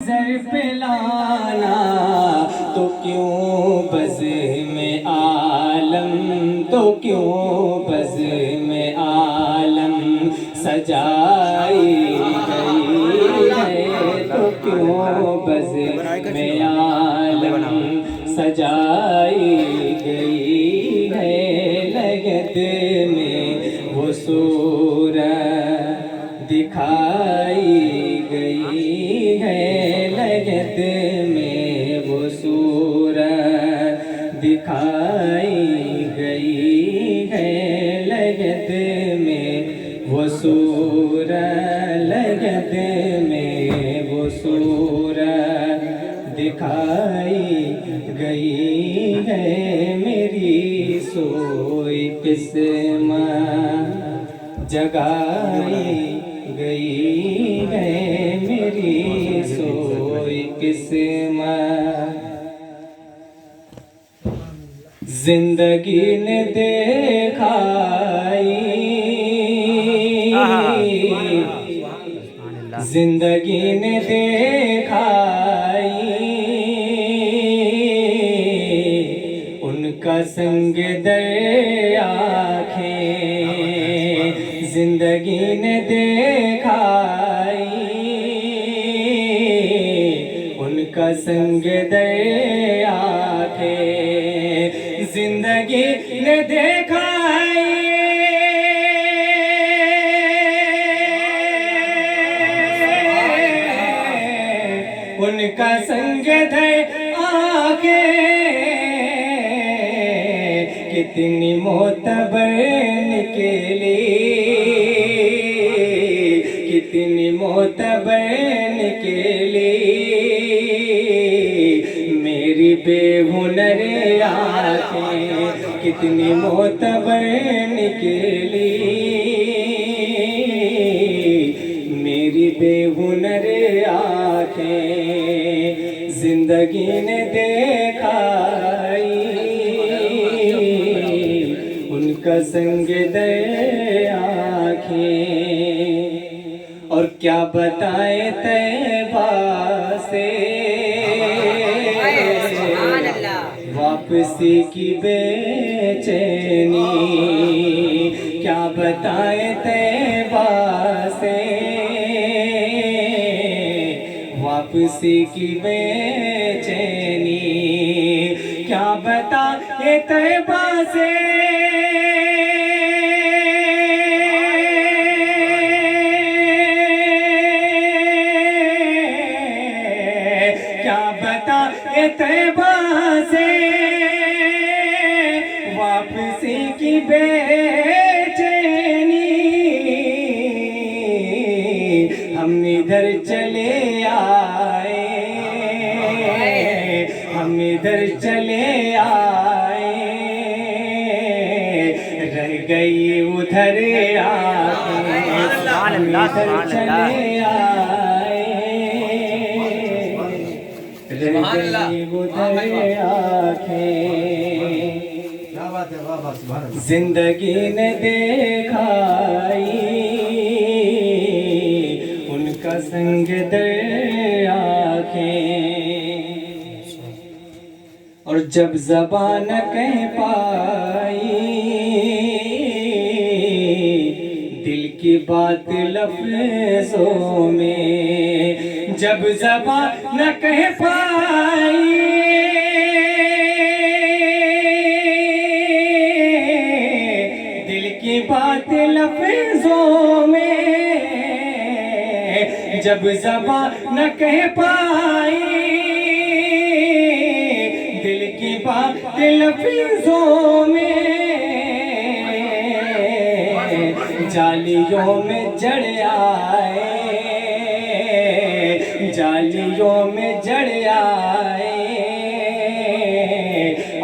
मंजर पे लाना, तो क्यों बज़ में आलम, तो क्यों बज़ में आलम सजाई गई है, तो क्यों बज़ में आलम सजाई गई है। लगत में वो सूरत दिखाई गई है, लगत में वो सूरत दिखाई गई है, लगत में वो सूरत, लगत में वो सूरत दिखाई गई है। मेरी सोई किस्मत जगाई गई है, मेरी सोई किस्मत जिंदगी ने देखाई, जिंदगी ने देखाई उनका संग दर आँखें, जिंदगी ने देखाई उनका संग दर आँखें, जिंदगी ने देखाई उनका संग दर आँखें। कितनी मोतबर निकली, कितनी मोतबर निकली मेरी बेहुनर आँखें, कितनी मोतबर निकली मेरी बेहुनर आँखें। जिंदगी ने देखाई उनका संग दर आँखें। और क्या बताएं तैबा से वापसी की बेचैनी, क्या बताएं तैबा से वापसी की बेचैनी, क्या बताएं तैबा से तैबा से वापसी की बेचैनी। हम इधर चले आए, हम इधर चले आए, रह गई उधर आके, हम इधर चले आए, जिंदगी ने देखाई उनका संग दर आँखें। और जब ज़बान कह पाई दिल की बात लफ्ज़ों में, जब ज़बान न कह पाई दिल की बात लफ्ज़ों में, जब ज़बान न कह पाई दिल की बात लफ्ज़ों में, जालियों में जड़ आए, जालियों में जड़ आए,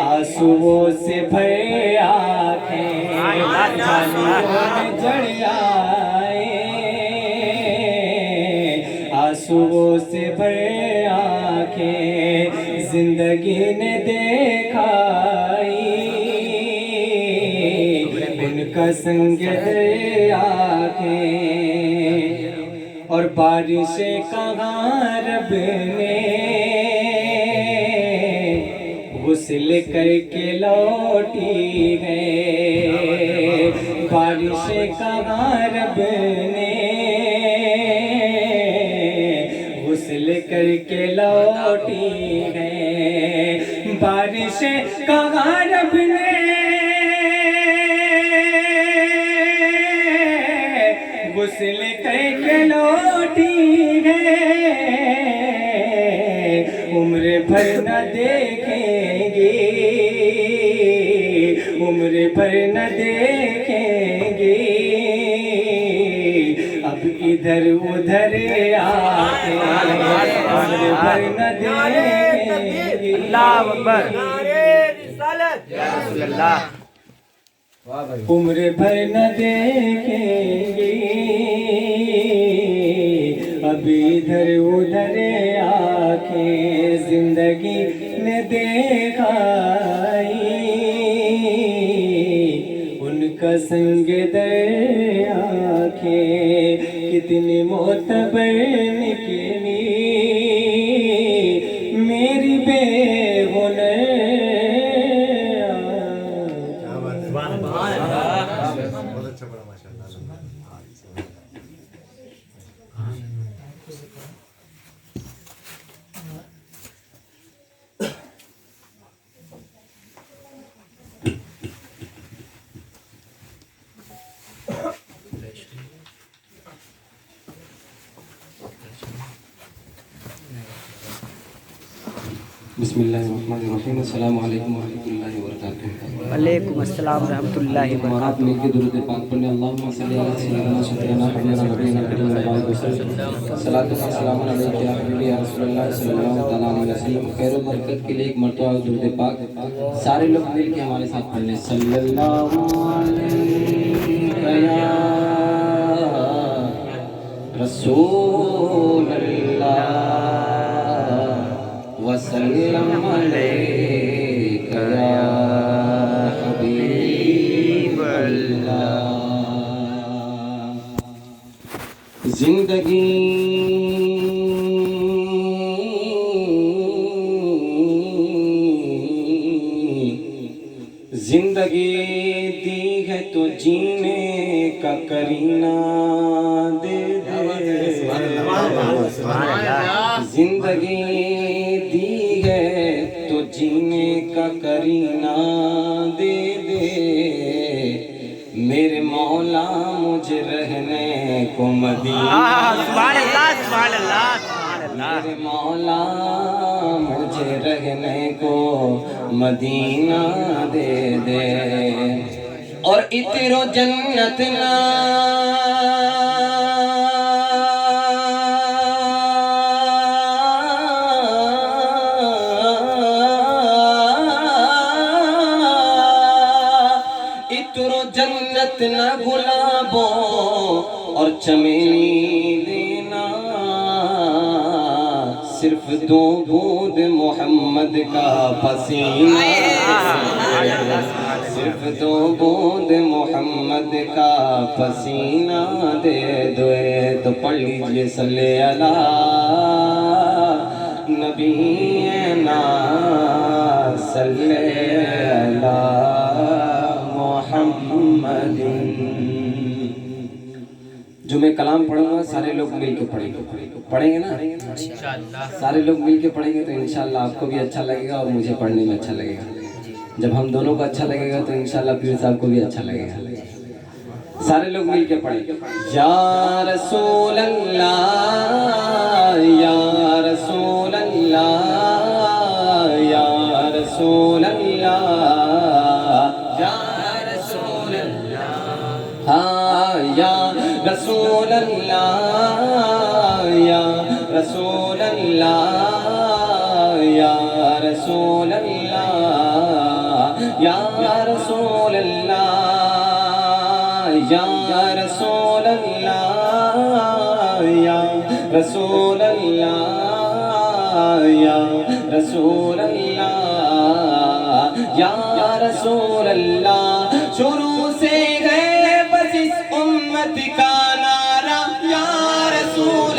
आंसुओं से भरे आँखें, जालियों में जड़ आए, आंसुओं से भरे आँखें। जिंदगी ने देखाई उनका संग दर आँखें। और बारिश कहाँ रब ने गुस्ल करके लौटी है, बारिश कहाँ रब ने गुस्ल करके लौटी है, बारिश कहाँ रब ने गुस्ल करके लौटी है, उम्र भर न देखेंगे, उम्र भर न देखेंगे, अब इधर उधर आके उम्र भर न देखेंगे। अल्लाह अकबर, नारे रिसालत, या रसूल अल्लाह। उम्र भर न देखेंगे, अब इधर उधर आके जिंदगी ने देखाई उनका संग दर आंखें कितनी मोतबर निकली मेरी बेहुनर। बहुत अच्छा पढ़ा माशाल्लाह। बिस्मिल्लाहिर्रहमानिर्रहीम। अस्सलामु अलैकुम वरहमतुल्लाहि वबरकातुहू। वालेकुम अस्सलाम रहमतुल्लाहि व आप मिलके दुरूद पाक पढ़ने अल्लाहुम्मा सल्ली अला सय्यिदिना सय्यिदिना नबीना करीम वसल्लम सलातु व सलाम अलैका या हबीबी या रसूलुल्लाह सल्लल्लाहु तआला अलैहि वसल्लम। खैर व बरकत के लिए एक मर्तबा दुरूद पाक सारे लोग मिलके हमारे साथ पढ़ लें। सल्लल्लाहु अलैका या रसूलल्लाह वसल्लम अलैका या हबीब अल्लाह। जिंदगी जिंदगी दी है तो जीने का करीना दे दे। जिंदगी दी है तो जीने का करीना दे दे। मेरे मौला मुझे रहने को मदीना। सुभान अल्लाह, सुभान अल्लाह, सुभान अल्लाह। मेरे मौला मुझे रहने को मदीना दे दे। और इतरो जन्नत ना इतरो जन्नत न गुलाबों और चमेली देना। सिर्फ दो बूंद मोहम्मद का पसीना। सिर्फ दो बूंद मोहम्मद का पसीना दे दो। तो पढ़ लीजिए सल्ले अला नबीना सल्ले अला मोहम्मदिन। जो मैं कलाम पढ़ूंगा सारे लोग मिलके पढ़ेंगे ना इंशाअल्लाह। सारे लोग मिलके पढ़ेंगे तो इंशाअल्लाह आपको भी अच्छा लगेगा और मुझे पढ़ने में अच्छा लगेगा। जब हम दोनों को अच्छा लगेगा तो इंशाअल्लाह पीर साहब को भी अच्छा लगेगा। सारे लोग मिलके पढ़ेंगे। या रसूल अल्लाह या रसूल अल्लाह या रसूल अल्लाह या रसूल अल्लाह। हाँ या रसूल अल्लाह या रसूल अल्लाह या रसूल अल्लाह या रसूल अल्लाह या रसूल अल्लाह या रसूल अल्लाह या रसूल अल्लाह या रसूल अल्लाह। शुरू से गए बस इस उम्मत का नारा या रसूल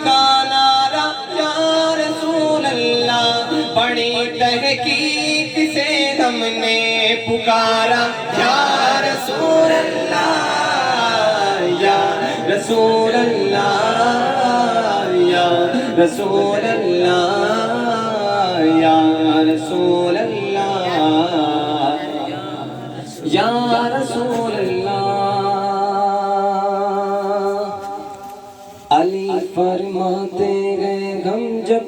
का नारा या रसूल अल्लाह, बड़ी तहकीक से हमने पुकारा या रसूल अल्लाह, या रसूल अल्लाह, या रसूल अल्लाह, या रसूल अल्लाह, या रसूल अल्लाह। अली फरमाते गए हम जब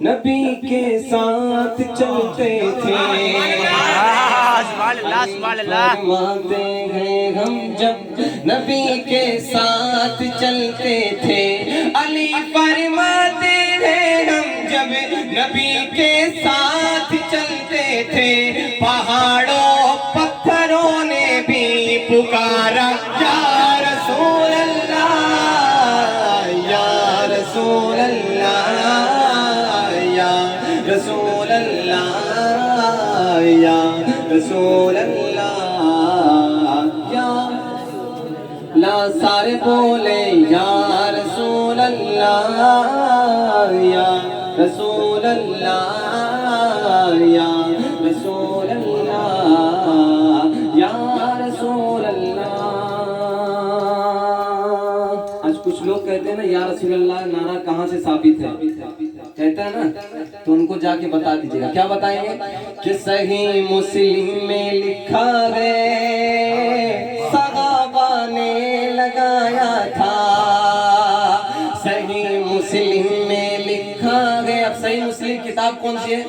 नबी के साथ चलते थे, फरमाते गए हम जब नबी के साथ चलते थे, अली फरमाते हैं हम जब नबी के साथ चलते थे, पहाड़ों पत्थरों ने भी पुकारा या रसूल अल्लाह, या रसूल अल्लाह, या रसूल अल्लाह, या रसूल अल्लाह, या ला सारे बोले या रसूल अल्लाह, या रसूल अल्लाह, या रसूल अल्लाह, या रसूल अल्लाह। आज कुछ लोग कहते हैं ना या रसूल अल्लाह नारा कहाँ से साबित है, कहता है ना, तो उनको जाके बता दीजिएगा। क्या बताएंगे कि सही मुस्लिम में लिखा है, सहाबा ने लगाया था, सही मुस्लिम में लिखा है। अब सही मुस्लिम किताब कौन सी है?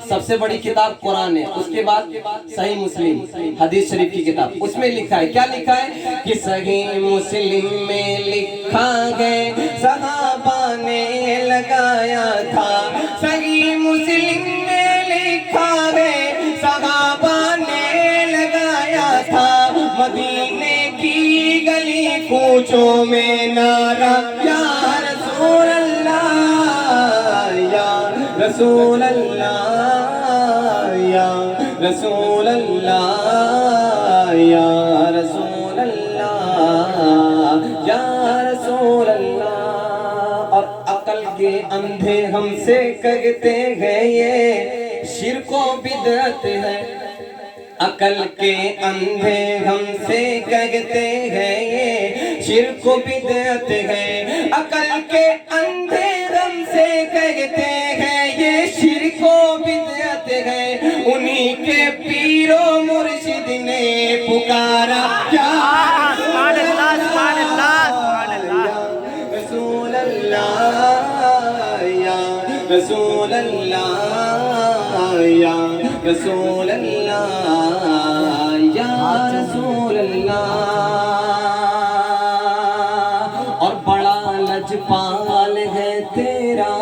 सबसे बड़ी किताब कुरान है, उसके बाद सही मुस्लिम हदीस शरीफ की किताब, उसमें लिखा है, क्या लिखा है कि सही मुस्लिम में लिखा है, सहाबा ने लगाया था, सही मुस्लिम में लिखा है, सहाबा ने लगाया था, मदीने की गली कूचों में नारा या रसूल अल्लाह, या रसूल अल्लाह, या रसूल अल्लाह, या रसूल अल्लाह, या रसूल अल्लाह। और अकल के अंधे हमसे कहते हैं ये शिर्को बिदअत है, अकल के अंधे हमसे कहते हैं ये शिर्को बिदअत है, अकल के अंधे हमसे कहते हैं ये शिर्को बिदअत है, उन्हीं के पीरो मुर्शिद ने पुकारा या रसूल अल्लाह, या रसूल अल्लाह, या रसूल अल्लाह, या रसूल अल्लाह। और बड़ा लजपाल है तेरा,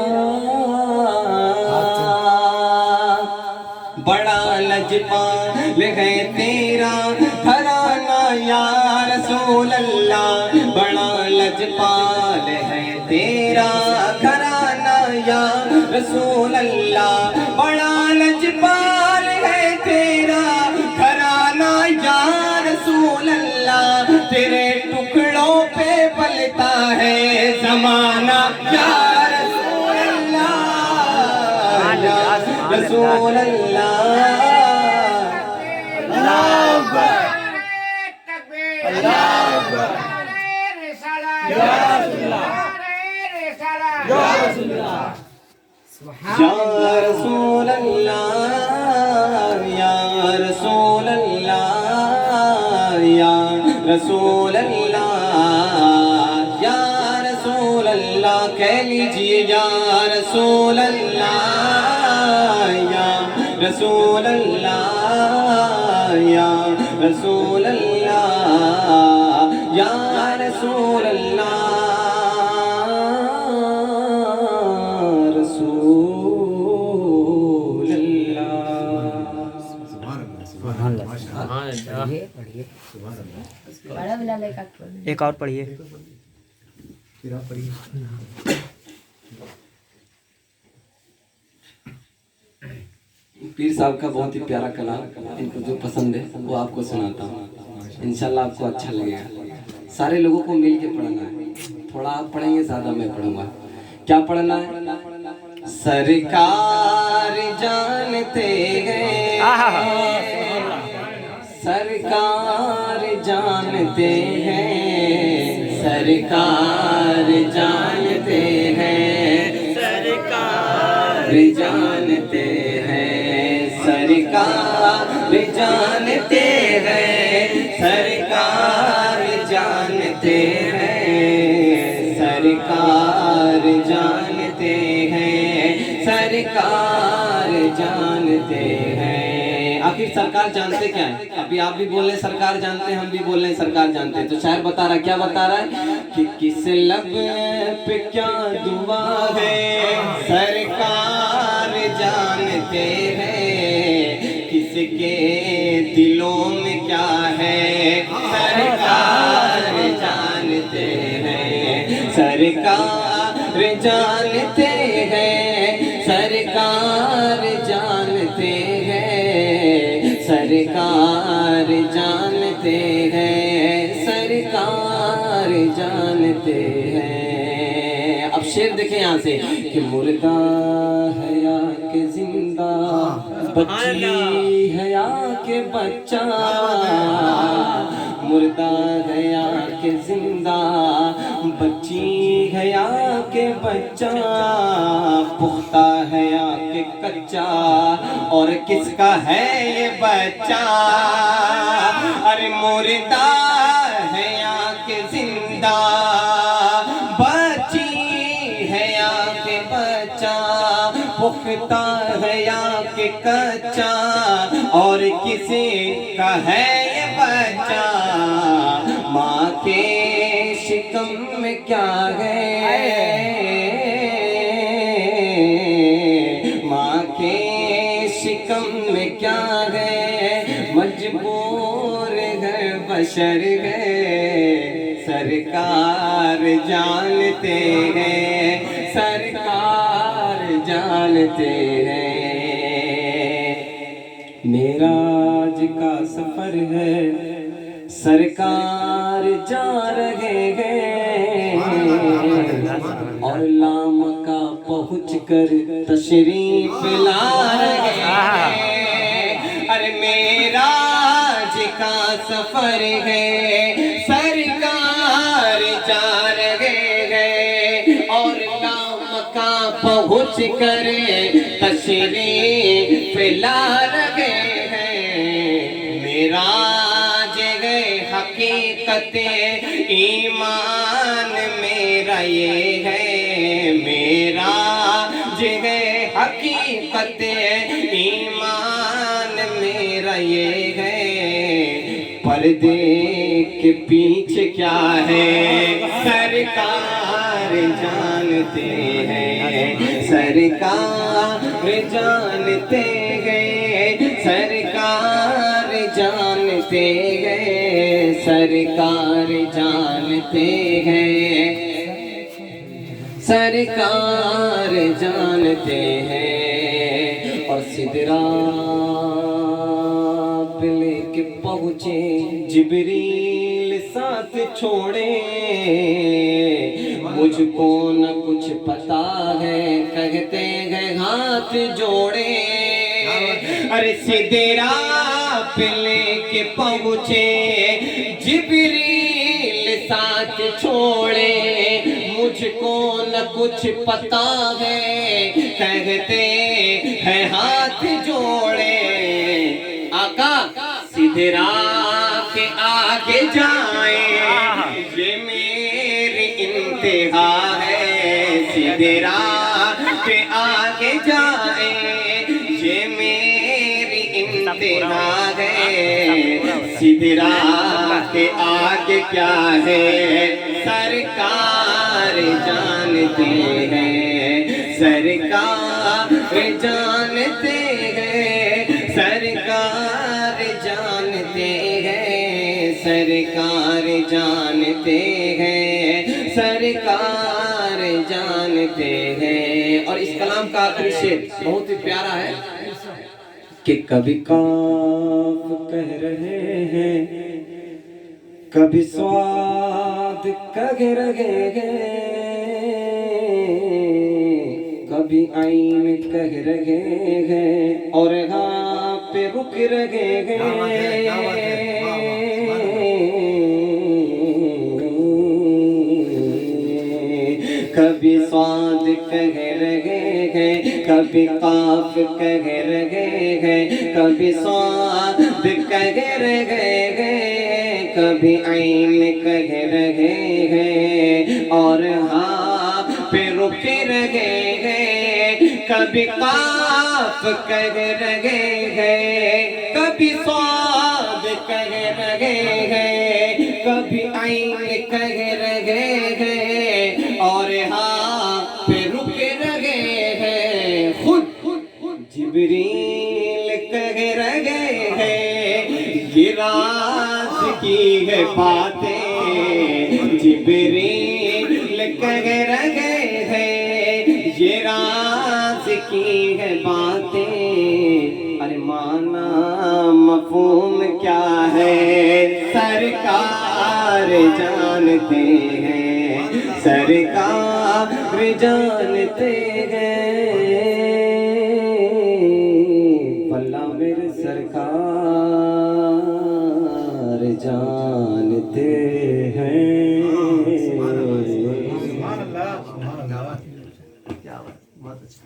बड़ा लजपाल है तेरा घराना या रसूल अल्लाह, बड़ा लजपाल है तेरा घराना या रसूल अल्लाह, बड़ा लजपाल है तेरा घराना या रसूल अल्लाह, तेरे टुकड़ों पे पलता है जमाना या रसूल अल्लाह, या रसूल अल्लाह। या रसूल अल्लाह, या रसूल अल्लाह, या रसूल अल्लाह, या रसूल अल्लाह। कह लीजिए या रसूल अल्लाह, या रसूल अल्लाह, या रसूल अल्लाह, या रसूल अल्लाह, रसूल अल्लाह। एक और पढ़िए। फिर आप पढ़िए। पीर साहब का बहुत ही प्यारा कलाम, इनको जो पसंद है वो आपको सुनाता हूँ, इंशाल्लाह आपको अच्छा लगेगा। सारे लोगों को मिल के पढ़ना है, थोड़ा आप पढ़ेंगे ज़्यादा मैं पढ़ूंगा। क्या पढ़ना है? सरकार जानते हैं, सरकार जानते हैं, सरकार जानते हैं, सरकार जानते हैं, सरकार जानते हैं, सरकार जानते हैं, सरकार जानते हैं, सरकार जानते हैं। आखिर सरकार जानते क्या है? अभी आप भी बोल रहे सरकार जानते हैं, हम भी बोल रहे सरकार जानते हैं। तो शायर बता रहा, क्या बता रहा है कि किस लब पे क्या दुआ है, सरकार जानते हैं, किसके दिलों में क्या है, सरकार जानते हैं, सरकार जानते हैं, सरकार जानते हैं, सरकार जानते हैं, सरकार जानते हैं। अब शेर देखें यहाँ से कि मुर्दा है या के जिंदा, बच्ची है या के बच्चा, मुर्दा है या के जिंदा, बच्ची है या के बच्चा, पुख्ता है या के कच्चा, और किसका है ये बच्चा? अरे मुर्दा है या के जिंदा, बच्ची है या के बच्चा, पुख्ता है या के कच्चा, और किसी का है ये बच्चा? माँ के शिकम में क्या है, माँ के शिकम में क्या है, मजबूर है बशर है, सरकार जानते हैं, सरकार जानते हैं। मेराज का सफर है, सरकार जा रहे हैं, और लाम का पहुँच कर तशरीफ ला रहे हैं। अरे मेराज का सफर है, सरकार जा रहे हैं, और लाम का पहुँच कर तशरीफ ला रहे हैं। मेराज है हकीकत ईमान मेरा ये है, मेरा है हकीकत ईमान मेरा ये है। पर्दे के पीछे क्या है, सरकार जानते हैं, सरकार जानते हैं, सरकार जानते हैं, सरकार जानते हैं, सरकार जानते हैं। और सिदरा पे लेके पहुँचे जिब्रील साथ छोड़े, मुझको न कुछ पता है, कहते हैं हाथ जोड़े। अरे सिदरा पे लेके पहुँचे जिब्रील साथ छोड़े, मुझको न कुछ पता है, कहते हैं हाथ जोड़े। आका सिदरा के आगे जाए ये मेरी इंतहा है, सिदरा के आगे जाए ये मेरी इंतहा है। सिदरा के आगे क्या है, सरकार जानते हैं, सरकार जानते हैं, सरकार जानते हैं, सरकार जानते हैं, सरकार जानते हैं। और इस कलाम का आखिरी शेर बहुत ही प्यारा है कि कभी काफ कह रहे हैं, कभी स्वाद कह रहे हैं, कभी आईन कह रहे हैं और हाँ पे रुक रहे हैं। कभी स्वाद कह रहे हैं, कभी काफ कह रहे हैं, कभी स्वाद कह रहे हैं, कभी आइन कह रहे हैं और हाँ पे रुके रहे हैं। कभी काफ कह रहे हैं, कभी स्वाद कह रहे हैं, कभी आइन कह रहे हैं और हाँ पे रुके रहे हैं। खुद जिब्रील कह रहे हैं ये राज की है बातें। जिब्रील कह रहे हैं ये राज की है बातें। अरे माना मफहूम क्या है सरकार जानते हैं, सरकार जानते हैं। वल्ला मेरे सरकार जानते हैं। क्या बात, बहुत अच्छा।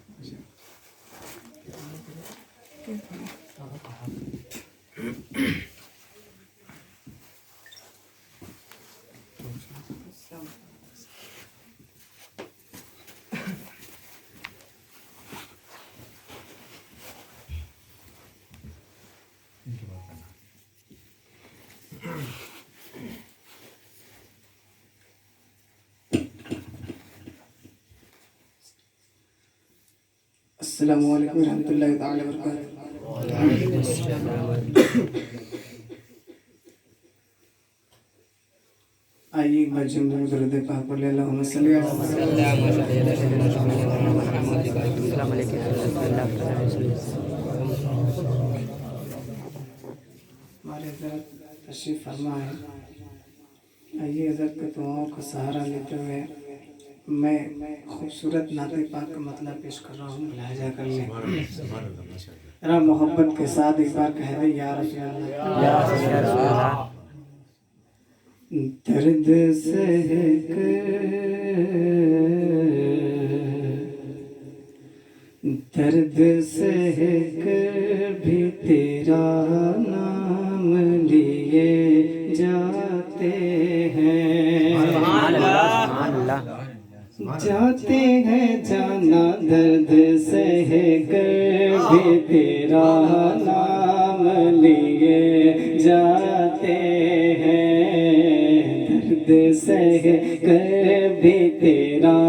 अस्सलामु अलैकुम रहमतुल्लाहि ताला वबरकातुहू। आइए एक बार जंगल दरूद पाक पढ़ ले। अल्लाहुम्मा सल्ली अला हमारे हज़रत तशरीफ़ फरमा है। आइए हज़रत के दुआओं का सहारा लेते हुए मैं खूबसूरत नाते पाक का मतलब पेश कर रहा हूँ। लहजा कर लें जरा मोहब्बत के साथ एक बार कह दे या रसूल अल्लाह। दर्द सह दर्द सह भी तेरा नाम लिए जाते हैं, जाते हैं जाना दर्द सह कर भी तेरा नाम लिए जाते हैं। दर्द सह कर भी तेरा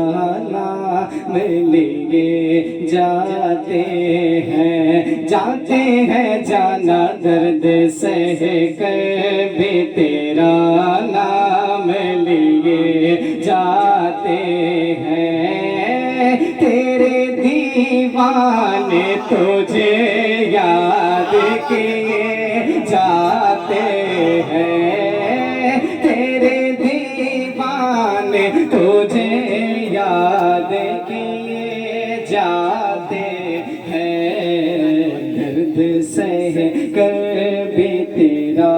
नाम लिए जाते हैं, जाते हैं जाना दर्द सह कर भी तेरा नाम लिए जाते हैं। तेरे दीवाने तुझे याद किए जाते हैं, तेरे दीवाने तुझे याद किए जाते हैं। दर्द सह कर भी तेरा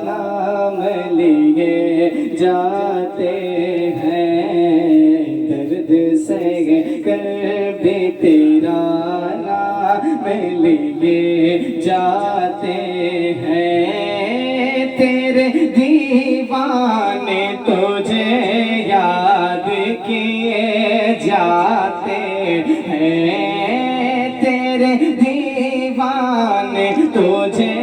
नाम लिए जाते हैं, दर्द सह कर भी तेरा नाम लिए जाते हैं। तेरे दीवाने तुझे याद किए जाते हैं, तेरे दीवाने तुझे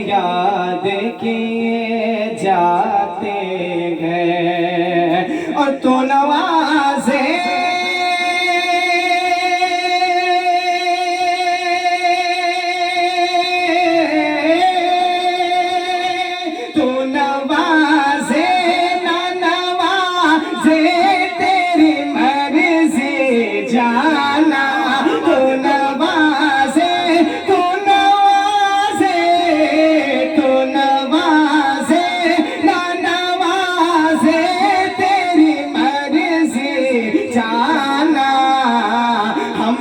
याद किए जाते हैं। और तू नवाज़े जाना तो नवाज़े, तो नवाज़े, तो नवाज़े, ना नवाज़े तेरी मर्ज़ी जाना। हम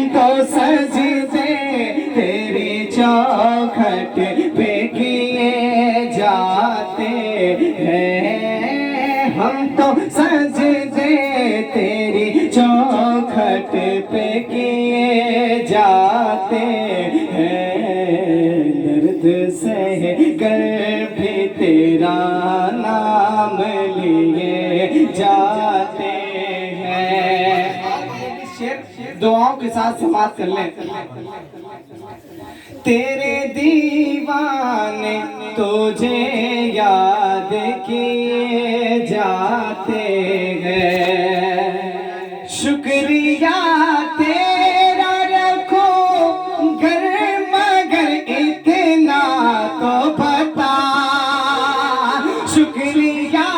तो सजदे तेरी चौखट पे किए जाते हैं, हम तो सजदे तेरी चौखट पे किए जाते हैं। दर्द सह कर भी तेरा नाम लिए जाते हैं। दुआओं के साथ समाप्त कर लें। तेरे दीवाने तुझे याद किए जाते हैं, शुक्रिया तेरा रखो घर मगर इतना तो बता, शुक्रिया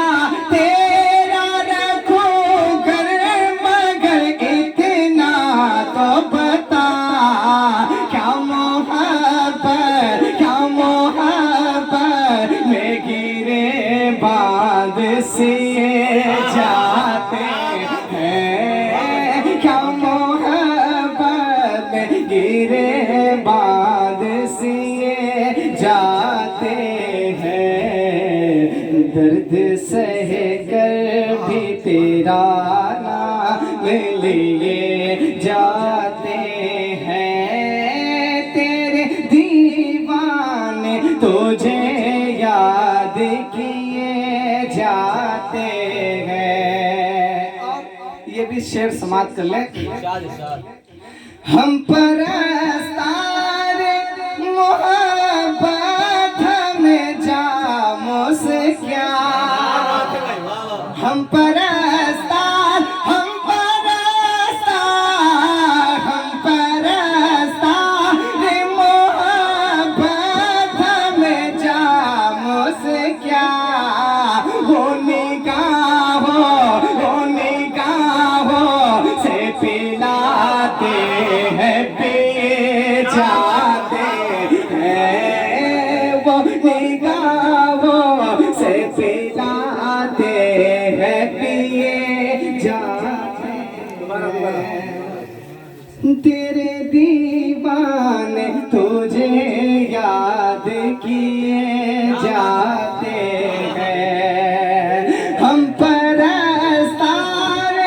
तेरा रखो घर मगर इतना तो बता, क्या मोहब्बत में गिरे बांध सिए जाते हैं, क्या मोहब्बत में गिरे बांध सिए जाते हैं। दर्द सह कर भी तेरा नाम लिए जाते हैं, तेरे दीवाने तुझे याद किए जाते हैं। ये भी शेर समाप्त कर लें। हम परस्तार मोहब्बत में जामों से क्या, हम परस्तार मोहब्बत में जामों से क्या, वो निगाहों से पिलाते हैं पिए जाते हैं, वो निगाहों से पिलाते हैं पिए जाते हैं। तेरे दीवाने तुझे याद किए जाते हैं, हम परस्तार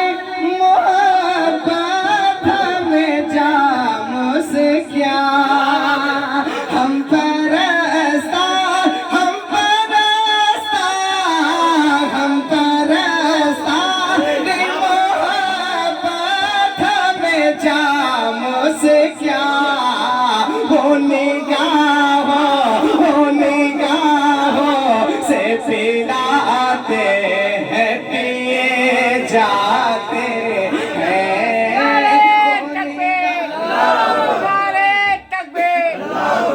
मोहब्बत में जामों से क्या, हम परस्तार मोहब्बत में जामों से क्या, वो निगाहों से पिलाते हैं पिए जाते हैं। नारे तकबीर, नारे तकबीर,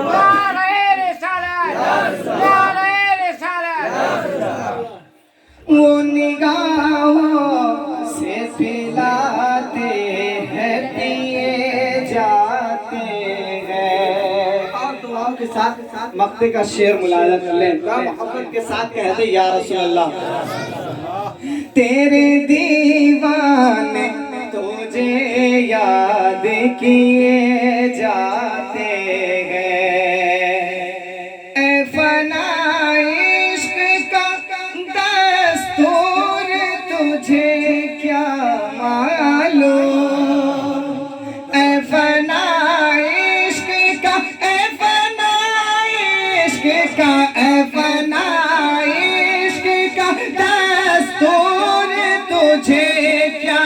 नारे रिसालत, नारे रिसालत। वो निगाहों से पिलाते हैं पिए जाते हैं। और दुआओं के साथ मक्ते का शेर मुलाजा कर लें। मोहब्बत के साथ कहते या रसूल अल्लाह, तेरे दीवाने तुझे याद किए जाते हैं, ए फना इश्क का दस्तूर तुझे क्या मालूम, ए फना इश्क का, ए फना इश्क का, ए फना इश्क का दस्तूर तुझे क्या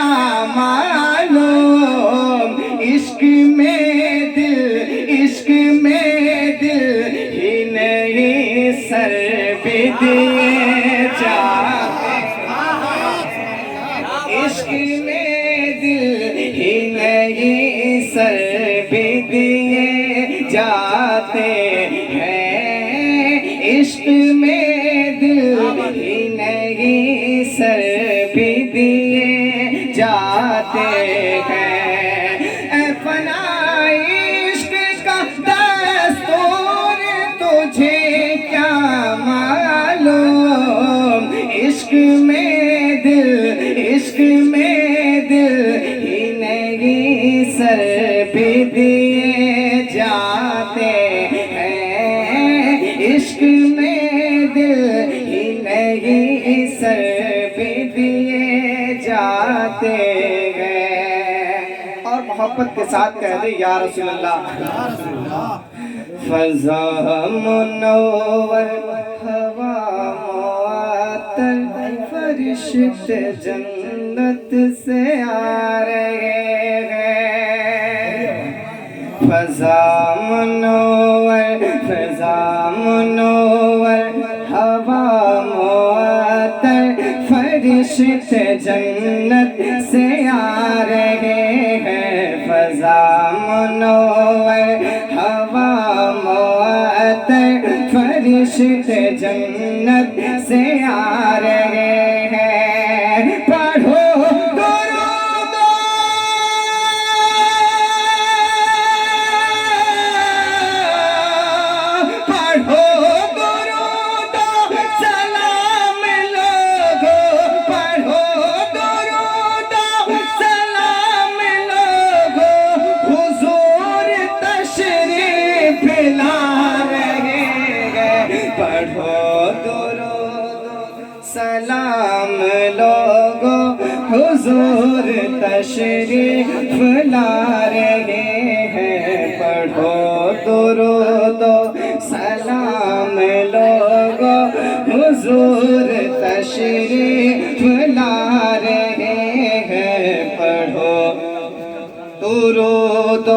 मालूम, इश्क में दिल ही नहीं सर भी दिए जाते, इश्क में दिल ही नहीं सर भी दिए जाते हैं, इश्क में दिल ही नहीं सर भी दिए जाते हैं। अपना इश्क का दस्तूर तुझे क्या मालूम, इश्क में दिल ही नहीं सर भी भी दिए जाते हैं, इश्क में दिल ही नहीं सर भी दिए जाते हैं। और मोहब्बत के साथ कह दे या रसूल अल्लाह। फज़ा मुनव्वर हवा मुअत्तर, फरिश्ते जन्नत से आ रहे हैं। फज़ा मुनव्वर हवा मुअत्तर, फरिश्ते जन्नत से आ रहे हैं। फज़ा मुनव्वर हवा मुअत्तर, फरिश्ते जन्नत से आ रहे हैं। पढ़ो दुरूद, पढ़ो दुरूद सलाम लोगो, पढ़ो दुरूद सलाम लोगो, हुजूर तशरीफ ला रहे हैं। पढ़ो दुरूद सलाम लोगो, हुजूर तशरीफ ला रहे हैं। पढ़ो दुरूद सलाम लोगो, हुजूर तशरीफ ला रहे हैं। पढ़ो दुरूद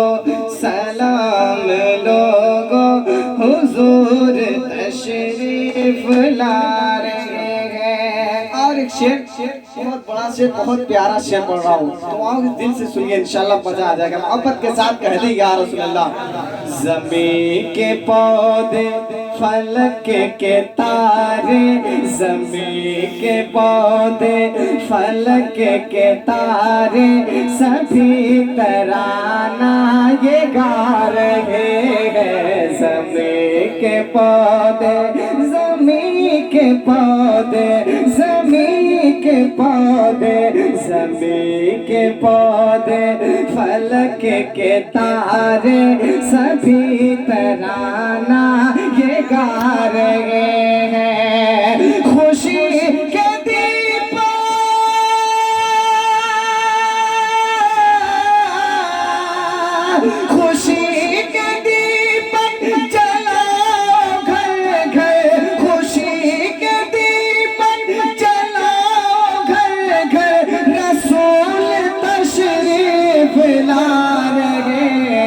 सलाम लोगो, हुजूर तशरीफ ला रहे हैं। और एक शेर, बहुत बड़ा शेर, बहुत प्यारा शेर पढ़ रहा हूँ, तो आओ दिल से सुनिए, इंशाल्लाह मजा आ जाएगा। मोहब्बत के साथ कह दे या रसूल अल्लाह। ज़मीन के पौधे फलक के तारे, ज़मीन के पौधे फलक के तारे, सभी तराना ये गा रहे हैं। ज़मीन के पौधे, ज़मीन के पौधे, ज़मीन के पौधे, ज़मीन के पौधे फलक के तारे, सभी तराना ये गा रहे हैं। खुशी के दीप खुशी के दीपक जलाओ घर घर, खुशी के दीपक जलाओ घर घर, रसूल तशरीफ ला रहे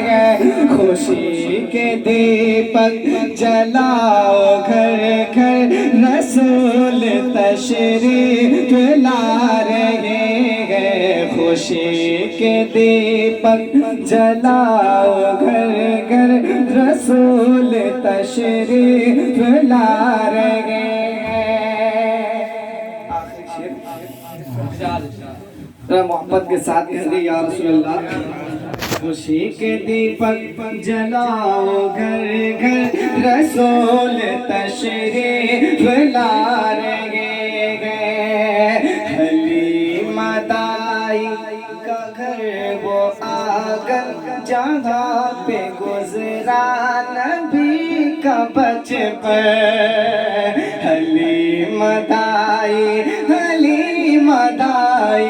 हैं। खुशी के दीपक जलाओ घर घर, रसूल तशरीफ ला रहे हैं। खुशी के दीपक जलाओ घर घर, रसूल तशरीफ ला रहे हैं। मोहब्बत के साथ कह दे या रसूल अल्लाह। खुशी के दीपक जलाओ घर घर, रसूल तशरीफ ला रहे हैं। हलीमा दाई का घर वो आंगन, जहाँ पे गुजरा नबी का बचपन। हलीमा दाई, हलीमा दाई,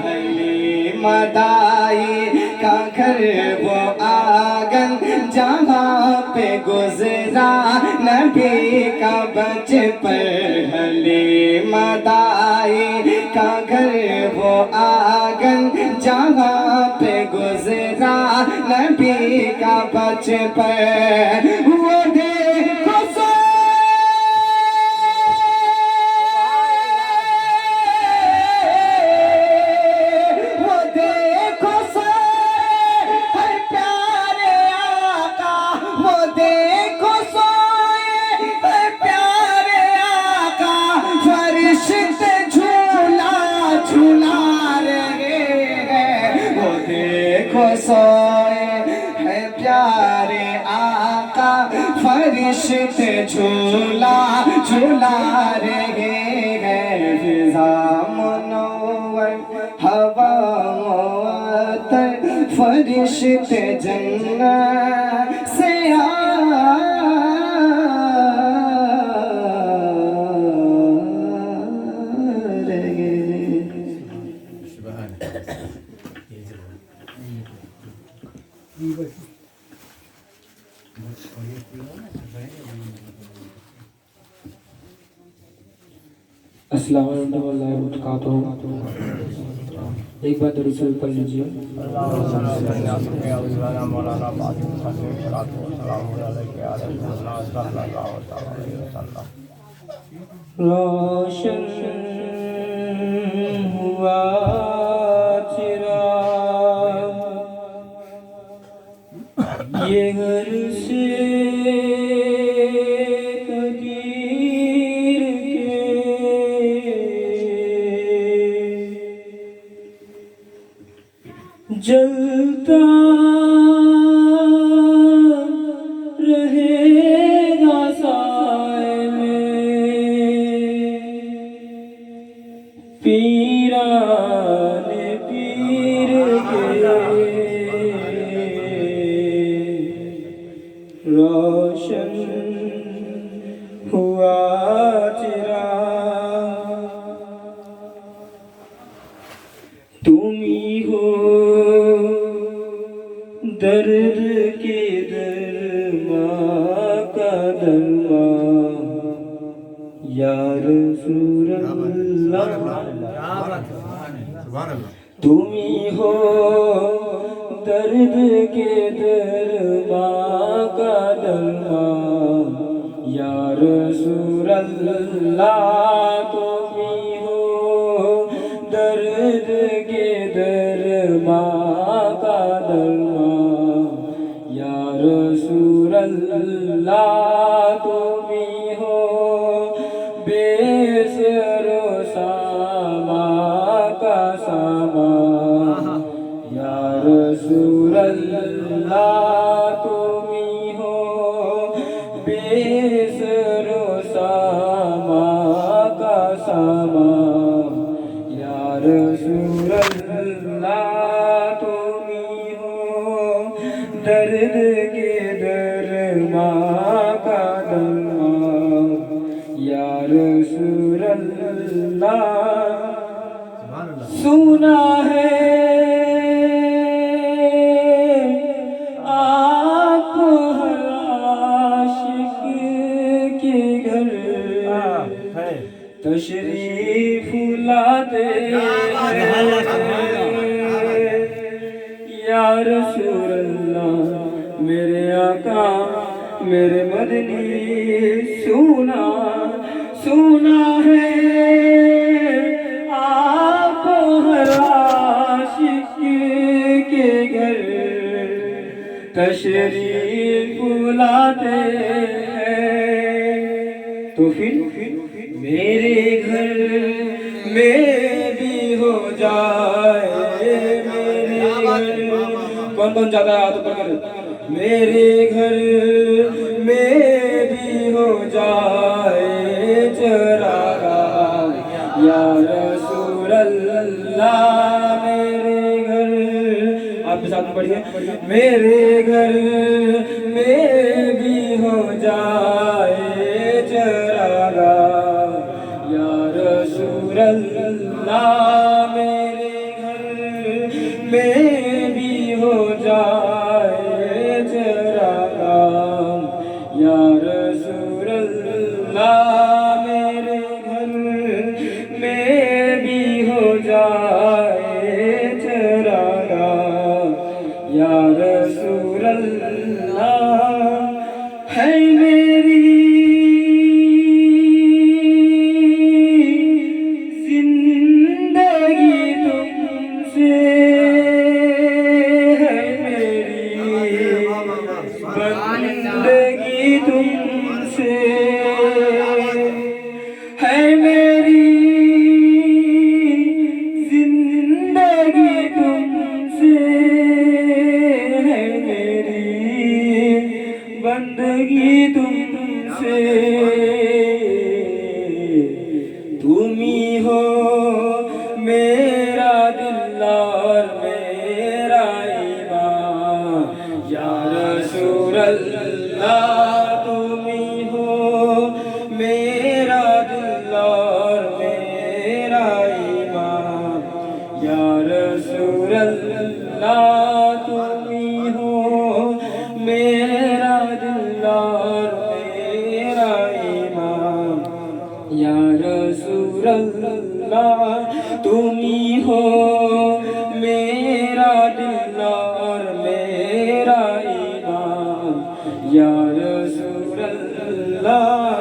हलीमा दाई का घर वो आंगन, जहाँ पे गुजरा नबी का बचपन। हलीमा दाई का घर वो आंगन, जहाँ पे गुजरा नबी का बचपन। वो देखो सोए है प्यारे आका, फरिश्ते झूला झूला रहे हैं। फिज़ा मुनव्वर हवा मुअत्तर, फरिश्ते जन्नत से अस्सलाम वालेकुम। एक बार दरूद शरीफ पढ़ लीजिए। रोशन हुआ चिराग ये घर से कदीर के जलता रहेगा साए में पीराने पीर के रोशन हुआ चिराग तुम ही हो दर्द के दरमा का दरमा या रसूल अल्लाह तुम ही हो दर्द के दरमा का दरमा या रसूल अल्लाह तुम ही हो दर्द के दरमा का दरमा या रसूल अल्लाह तुम ही हो बेसरो सामा का सामा या रसूल अल्लाह तुम ही हो बेसरो सामा का सामा या रसूल अल्लाह तुम ही हो दर्द के दरमा का दरमा या रसूल अल्लाह सुना है आप हर आशिक के घर तशरीफ लाते हैं या रसूल अल्लाह मेरे आका मेरे मदनी सुना सुना है आप हर आशिक के घर तशरीफ लाते हैं तो फिर मेरे घर में भी हो जाए मेरे घर कौन कौन जाता है हाथ ऊपर कर मेरे घर में भी हो जाए चरागा या रसूल अल्लाह मेरे घर आप भी साथ में पढ़िए मेरे घर में भी हो जाए चरागा या रसूल अल्लाह मेरे घर में भी हो जाए चरागा या रसूल अल्लाह मेरे घर में भी हो जाए चरागा या रसूल अल्लाह है मेरी जिंदगी तुमसे है मेरी बंदगी तुमसे है मेरी जिंदगी तुमसे है मेरी बंदगी तुमसे तुम ही हो मेरा दिल और मेरा ईमान या रसूल अल्लाह तुम ही हो मेरा दिल और मेरा ईमान, या रसूल अल्लाह तुम ही हो मेरा दिल और मेरा ईमान, या रसूल अल्लाह तुम ही हो मेरा दिल और मेरा ईमान, या रसूल अल्लाह।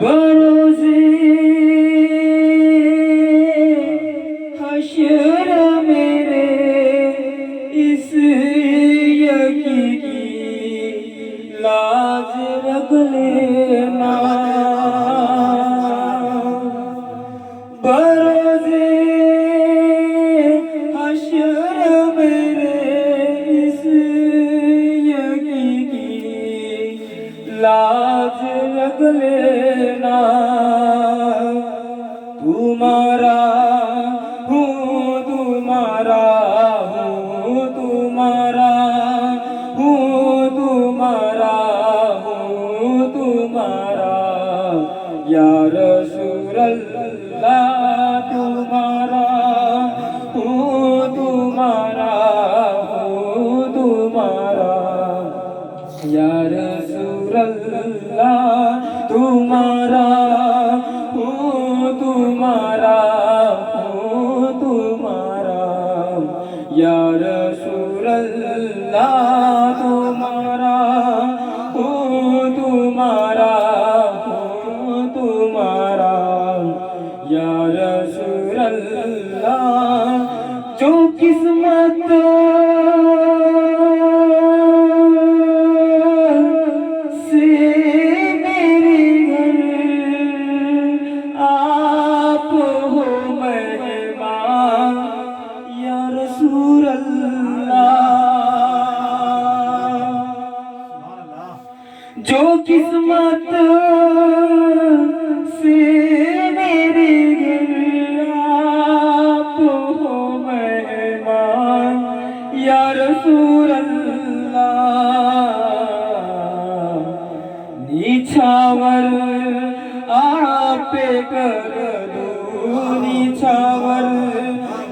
बरोज़े हश्र मेरे इस यकी की लाज रख लेना, बरोज़े हश्र मेरे इस यकी की लाज रख लेना, तुम्हारा हूँ तुम्हारा हूँ तुम्हारा हूँ तुम्हारा हूँ तुम्हारा, या रसूल अल्लाह तुम्हारा हूँ तुम्हारा हूँ तुम्हारा, या रसूल अल्लाह तुम्हारा हूँ तुम्हारा हूँ तुम्हारा, या रसूल अल्लाह तुम्हारा हूँ तुम्हारा हूँ तुम्हारा, या रसूल अल्लाह। जो किस्मत से मेरे घर आप हो मेहमान, या रसूल अल्लाह। जो किस्मत से मेरे घर आप हो मेहमान, या रसूल अल्लाह। निछावर आप कर दो निछावर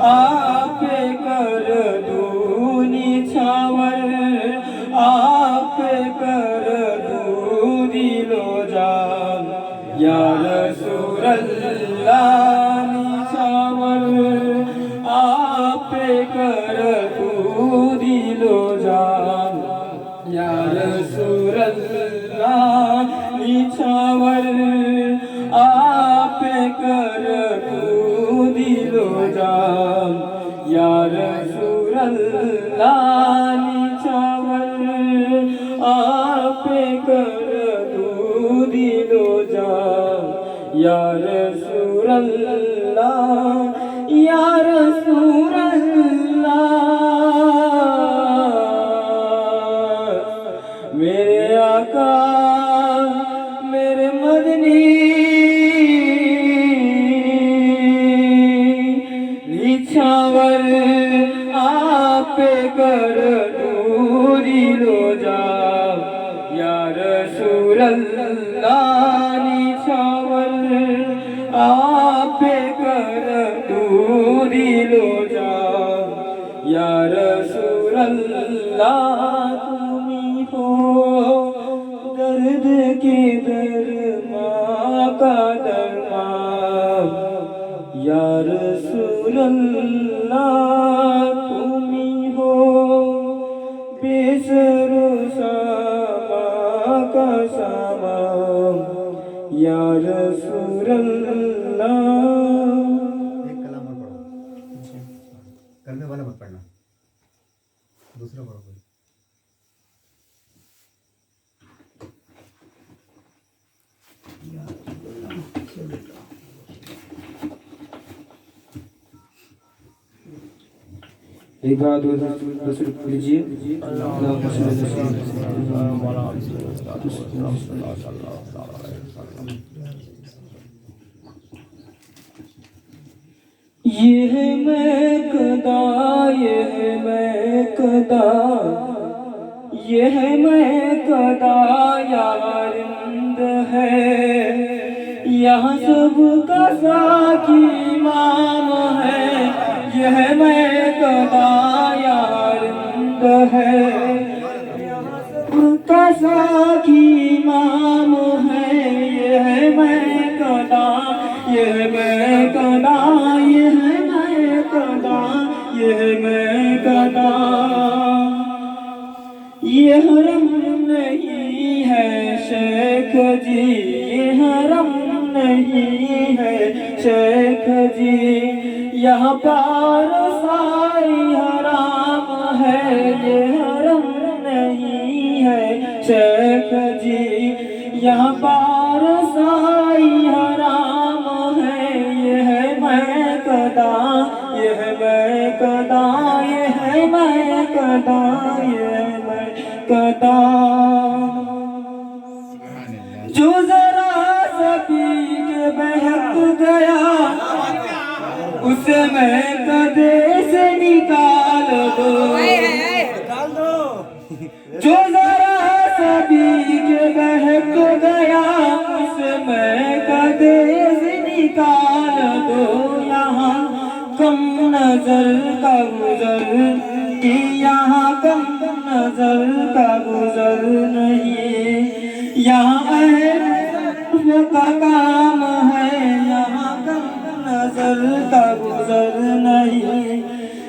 आप कर दो निछावर आप कर दो दिलो जान, या रसूल अल्लाह। निछावर आप कर दो दिलो जान, या रसूल अल्लाह। निछावर आप कर दो दिलो जान, या रसूल अल्लाह। निछावर आप कर दो दिलो जान, या रसूल अल्लाह, या रसूल अल्लाह। मेरे आका मेरे मदनी निछावर आप कर दो दिलो जान, या रसूल अल्लाह। निछावर आप कर दो दिलो जान, या रसूल अल्लाह। तुम ही हो दर्द के दरमा का दरमा, या रसूल अल्लाह। तुम ही हो बेसरो सामा का सामा, या रसूल अल्लाह। एक कलाम और पढ़ो, कलमे वाला मत पढ़ना, दूसरा पढ़ो कोई। एक बार दो लीजिए। ये है मैं कदा यह मैं कदा यारिंद है, यहाँ सबका साकी इमाम है। यह मैं कदा यारिंद है, यहाँ सबका साकी इमाम है। यह मैं कदा, यह मैं कदा, यह मैं कदा, यह मैं कदा। ये हरम नहीं है शेख जी, ये हरम नहीं है शेख जी, यहाँ पार साई हराम है। ये हरम नहीं है शेख जी, यहाँ पार साई हराम है। यह मैं कदा, यह मैं कदा, यह मैं कदा, यह मैं कदा। जो जरा सा पी के बहक गया, उसे मैं कदे से निकाल दो। जो जरा सा पी के बहक गया, उसे मैं कदे से निकाल दो। यहाँ कम नजर का गुजर कि यहाँ कम नजर का गुजर नहीं। यहाँ अहल का काम है, यहाँ कम नजर का गुजर नहीं।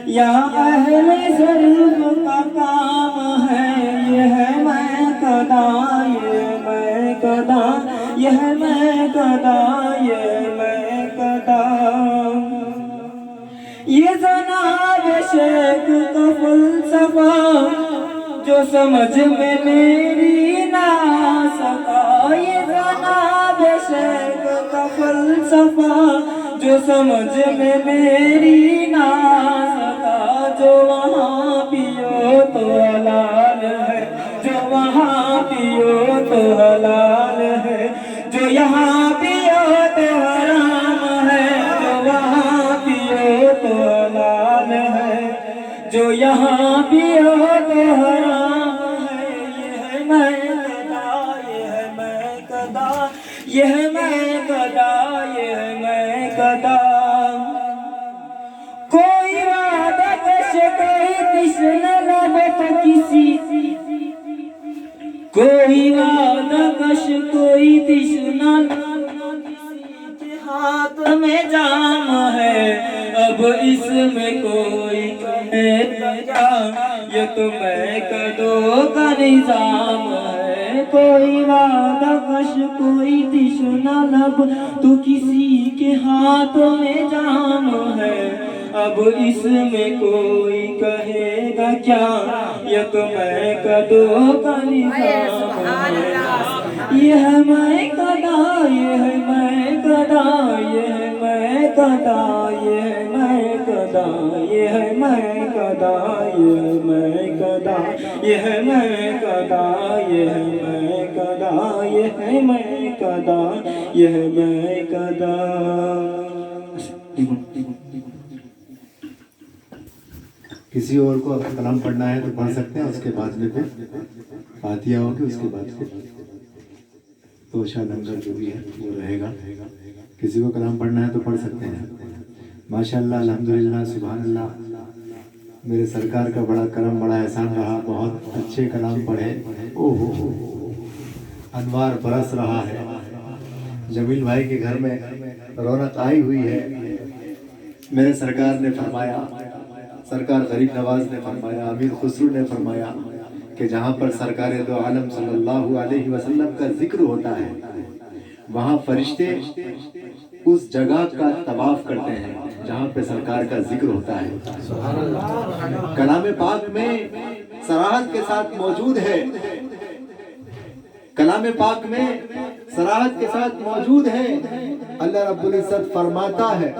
यहाँ अहल सर्फ का काम है। यह मैं कदा, यह मैं कदा, यह मैं कदा, यह मैं कदा। ये जनाब शेख का फलसफा जो समझ में मेरी ना सका। ये जनाब शेख का फलसफा जो समझ में मेरी ना सका। जो वहाँ पियो तो हलाल है, जो वहाँ पियो तो हलाल है। जो यहाँ पियो तो हराम है, जो वहाँ पियो तो हलाल है। जो यहाँ पियो तो हराम है। यह मैं कदा, यह मैं कदा, यह मैं कदा, यह मैं कदा। कोई वादा कश कोई तिश्न लब तो किसी, कोई वादा कश कोई तिश्ना के हाथ में जाम है। अब इसमें कोई कहे क्या, ये तो मैं कदों का निजाम है। कोई वादा कश कोई तिश्ना लब तो किसी के हाथ में जाम है। अब इसमें कोई कहेगा क्या, ये तो मैं कदों का निजाम है। यह मैं कदा, यह मैं कदा, यह मैं कदा, यह मैं कदा, यह मैं कदा, यह मैं कदा, यह मैं कदा, यह मैं कदा, यह मैं कदा, यह मैं कदा। किसी और को अगर कलाम पढ़ना है तो पढ़ सकते हैं, उसके बाद में फिर फातिहा होगी, उसके बाद फिर तोशा लंगर जो भी है वो रहेगा। किसी को कलाम पढ़ना है तो पढ़ सकते हैं। माशाअल्लाह, अल्हम्दुलिल्लाह, सुभान अल्लाह। मेरे सरकार का बड़ा करम, बड़ा एहसान रहा। बहुत अच्छे कलाम पढ़े। ओहो, अनवार बरस रहा है। जमील भाई के घर में रौनक आई हुई है। मेरे सरकार ने फरमाया, सरकार गरीब नवाज ने फरमाया, अमीर खुसरू ने फरमाया कि जहाँ पर सरकार दो आलम सल्लल्लाहु अलैहि वसल्लम का जिक्र होता है, वहाँ फरिश्ते उस जगह का तवाफ करते हैं जहाँ पे सरकार का जिक्र होता है। कलाम पाक में सराहत के साथ मौजूद है, कलाम पाक में सराहत के साथ मौजूद है। अल्लाह रब्बुल इज्जत फरमाता है,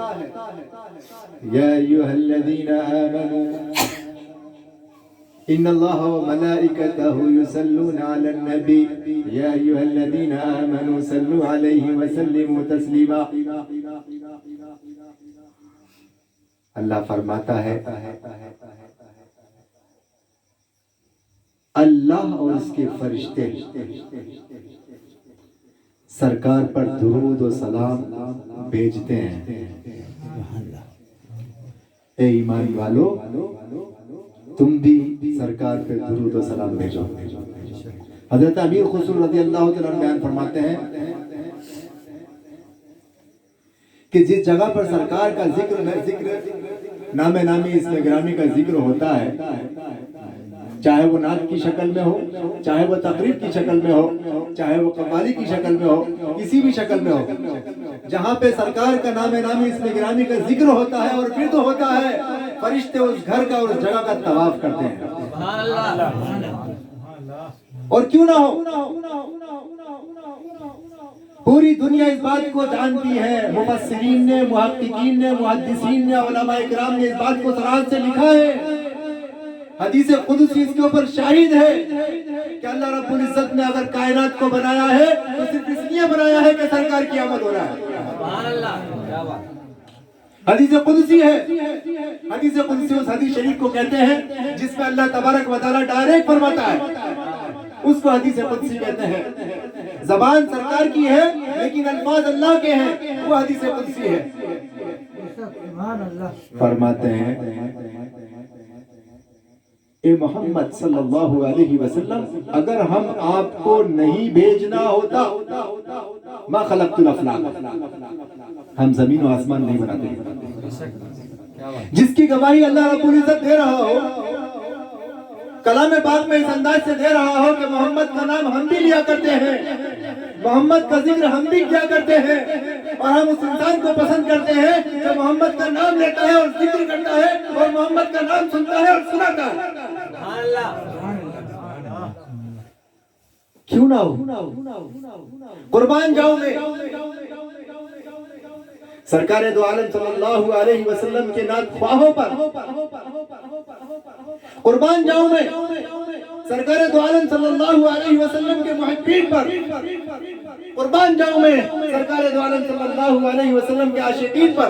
या अय्युहल्लज़ीना आमनू इन्नल्लाहा व मलाइकतहु युसल्लूना अलन नबी या अय्युहल्लज़ीना आमनू सल्लू अलैहि व सल्लिमू तस्लीमा। अल्लाह फरमाता है, अल्लाह और उसके फरिश्ते सरकार पर दुरूद और सलाम भेजते हैं। ए ईमान वालो, तुम भी सरकार पे दुरूद और सलाम भेजो। हजरत अमीर खुसरो रज़ी अल्लाह तआला अन्हु बयान फरमाते हैं कि जिस जगह पर सरकार का जिक्र नामे नामी इसमें गिरामी का जिक्र होता है, चाहे वो नात की शक्ल में हो, चाहे वो तकरीब की शक्ल में हो, चाहे वो कव्वाली की शक्ल में हो, किसी भी शक्ल में हो, जहाँ पे सरकार का नामे नामी इसमें गिरामी का जिक्र होता है और विर्द होता है, फरिश्ते उस घर का और उस जगह का तवाफ करते हैं। और क्यों ना हो, पूरी दुनिया इस बात को जानती है, मुफस्सिरीन ने, मुहक्किकीन ने, मुहद्दिसीन ने, उलमा इकराम ने इस बात को सराहत से लिखा है। हदीस कुदसी इसके ऊपर शाहिद है कि अल्लाह रब्बुल इज्जत ने अगर कायनात को बनाया है तो सिर्फ इसलिए बनाया है कि सरकार की आमद हो रहा है। हदीस कुदसी है। हदीस कुदसी उस हदीस शरीफ को कहते हैं जिसमें अल्लाह तबारक व तआला डायरेक्ट फरमाता है, उसको हदीस कुदसी कहते हैं। जबान सरकार की है लेकिन अल्फाज अल्लाह के हैं, वो हदीस कुदसी है। फरमाते हैं, ए मोहम्मद सल्लल्लाहु अलैहि वसल्लम, अगर हम आपको नहीं भेजना होता मा खलक़तुल अफ़लाक, हम जमीन और आसमान नहीं बनाते। जिसकी गवाही अल्लाह रब्बुल इज्जत दे रहा हो, कलाम पाक में इस अंदाज से दे रहा हो कि मोहम्मद का नाम हम भी लिया करते हैं, मोहम्मद का जिक्र हम भी किया करते हैं, और हम उस इंसान को पसंद करते हैं जो मोहम्मद का नाम लेता है और जिक्र करता है और मोहम्मद का नाम सुनता है और सुनाता है। क्यों ना हो, कुर्बान जाओगे। सरकार दो आलम सल्लल्लाहु अलैहि वसल्लम के नात ख्वाहों पर कुर्बान जाऊं मैं, सरकार दो आलम सल्लल्लाहु अलैहि वसल्लम के मुहिब्बीन पर कुर्बान जाऊं मैं, सरकार दो आलम सल्लल्लाहु अलैहि वसल्लम के आशिकीन पर।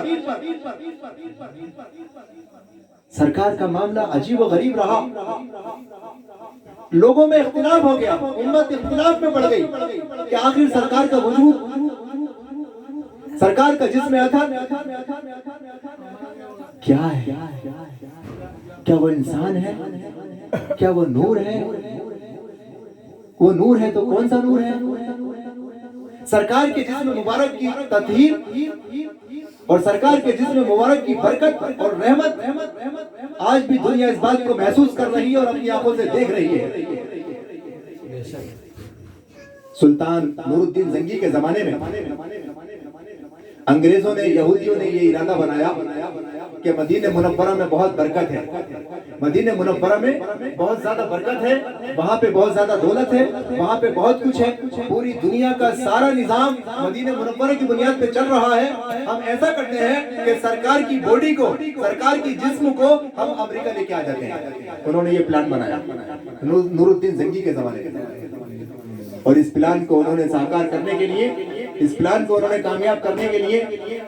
सरकार का मामला अजीब व गरीब रहा, लोगों में इख्तिलाफ हो गया, उम्मत इख्तिलाफ में पड़ गई कि आखिर सरकार का वजूद, सरकार का जिस्म अतहर क्या है? क्या वो इंसान है? क्या वो नूर है? वो नूर है तो कौन सा नूर है? सरकार के जिस्म मुबारक की तत्हीर और सरकार के जिस्म मुबारक की बरकत और रहमत आज भी दुनिया इस बात को महसूस कर रही है और अपनी आंखों से देख रही है। सुल्तान नूरुद्दीन जंगी के जमाने में अंग्रेजों ने, यहूदियों ने ये इरादा बनाया कि मदीने मुनव्वरा में बहुत बरकत है, मदीने मुनव्वरा में बहुत ज्यादा बरकत है, वहाँ पे बहुत ज्यादा दौलत है, वहाँ पे बहुत कुछ है, पूरी दुनिया का सारा निजाम मदीने मुनव्वरा की बुनियाद पे चल रहा है। हम ऐसा करते हैं कि सरकार की बॉडी को, सरकार की जिस्म को हम अमेरिका लेके आ जाते हैं। उन्होंने ये प्लान बनाया नूरुद्दीन जंगी के जमाने में, और इस प्लान को उन्होंने साकार करने के लिए, इस प्लान को उन्होंने कामयाब करने के लिए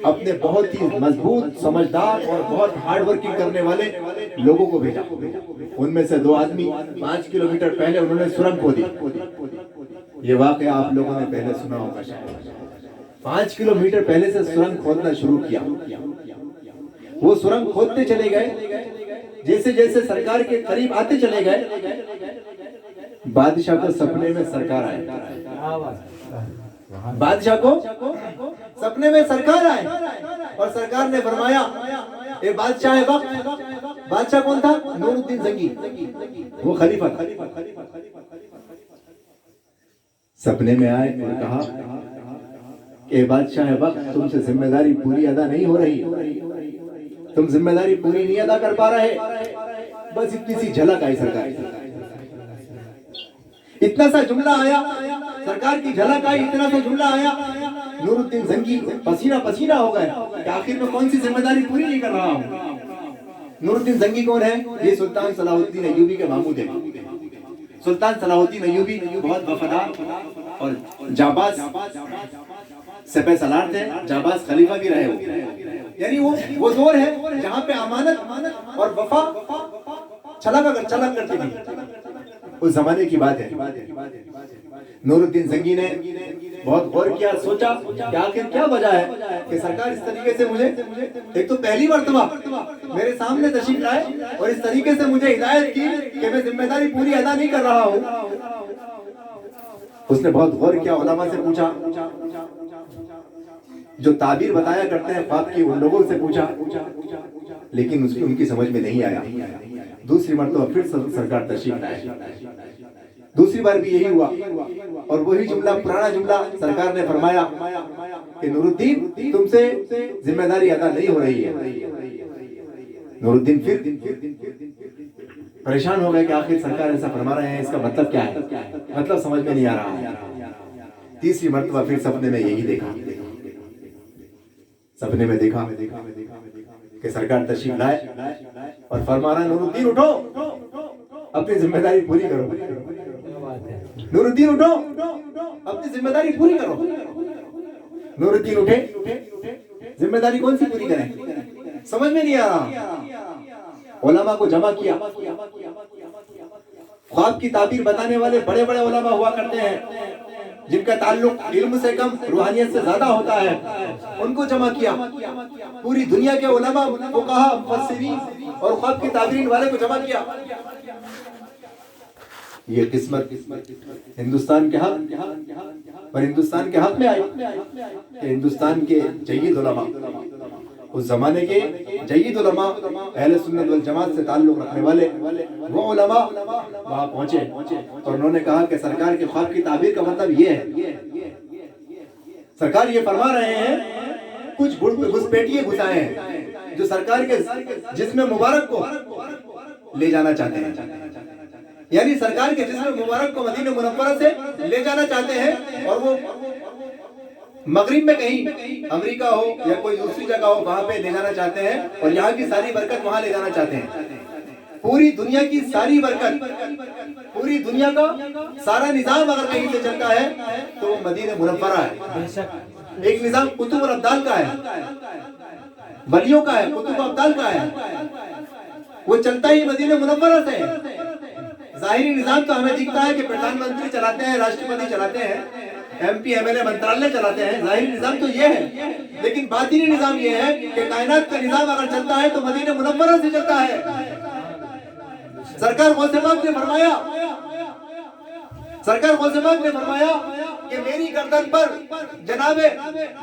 अपने बहुत ही मजबूत, समझदार और बहुत हार्ड वर्किंग करने वाले लोगों को भेजा। उनमें से 2 आदमी 5 किलोमीटर पहले उन्होंने सुरंग खोदी। ये वाकया आप लोगों ने पहले सुना होगा शायद। 5 किलोमीटर पहले से सुरंग खोदना शुरू किया। वो सुरंग खोदते चले गए, जैसे जैसे सरकार के करीब आते चले गए, बादशाह को सपने में सरकार आए। बादशाह को सपने में सरकार आए और सरकार ने फरमाया, ए बादशाह वक्त। बादशाह कौन था? नूरुद्दीन जंगी, वो खलीफा था। सपने में आए और कहा, ए बादशाह वक्त, तुमसे जिम्मेदारी पूरी अदा नहीं हो रही, तुम जिम्मेदारी पूरी नहीं अदा कर पा रहे। बस इतनी सी झलक आई सरकार, इतना सा जुमला आया, सरकार की झलक आई, इतना सा जुमला आया। नूरुद्दीन जंगी पसीना पसीना हो गए कि आखिर में कौन सी जिम्मेदारी पूरी नहीं कर रहा हूँ। नूरुद्दीन जंगी कौन है? ये सुल्तान सलाहुद्दीन अय्यूबी के मामूद है। सुल्तान सलाहुद्दीन अय्यूबी बहुत वफादार और जाबाज सिपह सलार थे, जाबाज खलीफा भी रहे हो। यानी वो दौर है जहाँ पे अमानत और वफा छलक करती थी। उस जमाने की बात है। नूरुद्दीन जंगी ने बहुत गौर किया, सोचा कि आखिर क्या वजह है कि सरकार इस तरीके से मुझे, एक तो पहली मर्तबा मेरे सामने तशरीफ लाए और इस तरीके से मुझे हिदायत की कि मैं जिम्मेदारी पूरी अदा नहीं कर रहा हूँ। उसने बहुत गौर किया, उलमा से पूछा, जो ताबीर बताया करते हैं ख्वाब की, उन लोगों से पूछा, लेकिन उसकी उनकी समझ में नहीं आया। दूसरी मर्तबा फिर सरकार तशरीफ लाए, दूसरी बार भी यही हुआ और वही जुमला, पुराना जुमला सरकार ने फरमाया कि नूरुद्दीन तुमसे जिम्मेदारी अदा नहीं हो रही है। नूरुद्दीन फिर परेशान हो गए कि आखिर सरकार ऐसा फरमा रहे हैं, इसका मतलब क्या है, मतलब समझ में नहीं आ रहा है। तीसरी मर्तबा फिर सपने में यही देखा, सपने में देखा कि सरकार तशरीफ लाए और फरमा रहा है नूरुद्दीन उठो, अपनी जिम्मेदारी पूरी करो। नूरुद्दीन उठो, अपनी जिम्मेदारी पूरी करो। नूरुद्दीन उठे, जिम्मेदारी कौन सी पूरी करें, समझ में नहीं आ रहा। उलमा को जमा किया, ख्वाब की ताबीर बताने वाले बड़े बड़े उलमा हुआ करते हैं जिनका ताल्लुक इल्म से कम रूहानियत से ज्यादा होता है, उनको जमा किया। पूरी दुनिया के उलमा, फुक़हा, मुफस्सिरीन और ख्वाब की ताबीर वाले को जमा किया। ये किस्मत हिंदुस्तान के हक और हिंदुस्तान के हक में आई कि हिंदुस्तान के जय्यद उलमा, उस जमाने के जय्यद उलमा, अहले सुन्नत वल जमात से ताल्लुक रखने वाले वो उलमा वहां पहुंचे और उन्होंने कहा कि सरकार के ख्वाब की ताबीर का मतलब ये है, सरकार ये फरमा रहे हैं कुछ घुसपैठिए घुसाए हैं जो सरकार के जिस्म मुबारक को ले जाना चाहते हैं, यानी सरकार के जिस्म मुबारक को मदीना मुनव्वरा से ले जाना चाहते हैं और वो मगरिब में कहीं अमेरिका हो या कोई दूसरी जगह हो वहां पे ले जाना चाहते हैं और यहाँ की सारी बरकत वहां ले जाना चाहते हैं। पूरी दुनिया की सारी बरकत, पूरी दुनिया का सारा निजाम अगर कहीं से चलता है तो वो मदीना मुनव्वरा है। एक निजाम कुतुब और अब्दाल का है, वलियों का है, कुतुब अब्दाल का है, वो चलता ही मदीना मुनव्वरा से है। जाहिरी निजाम तो हमें दिखता है कि प्रधानमंत्री चलाते हैं, राष्ट्रपति चलाते हैं, MP MLA मंत्रालय चलाते हैं, जाहिरी निजाम तो ये है, लेकिन बातिनी निजाम ये है कि कायनात का निजाम अगर चलता है तो मदीना मुनव्वरा से चलता है। सरकार गौसे पाक ने फरमाया, सरकार गौसे पाक ने फरमाया कि मेरी गर्दन पर जनाबे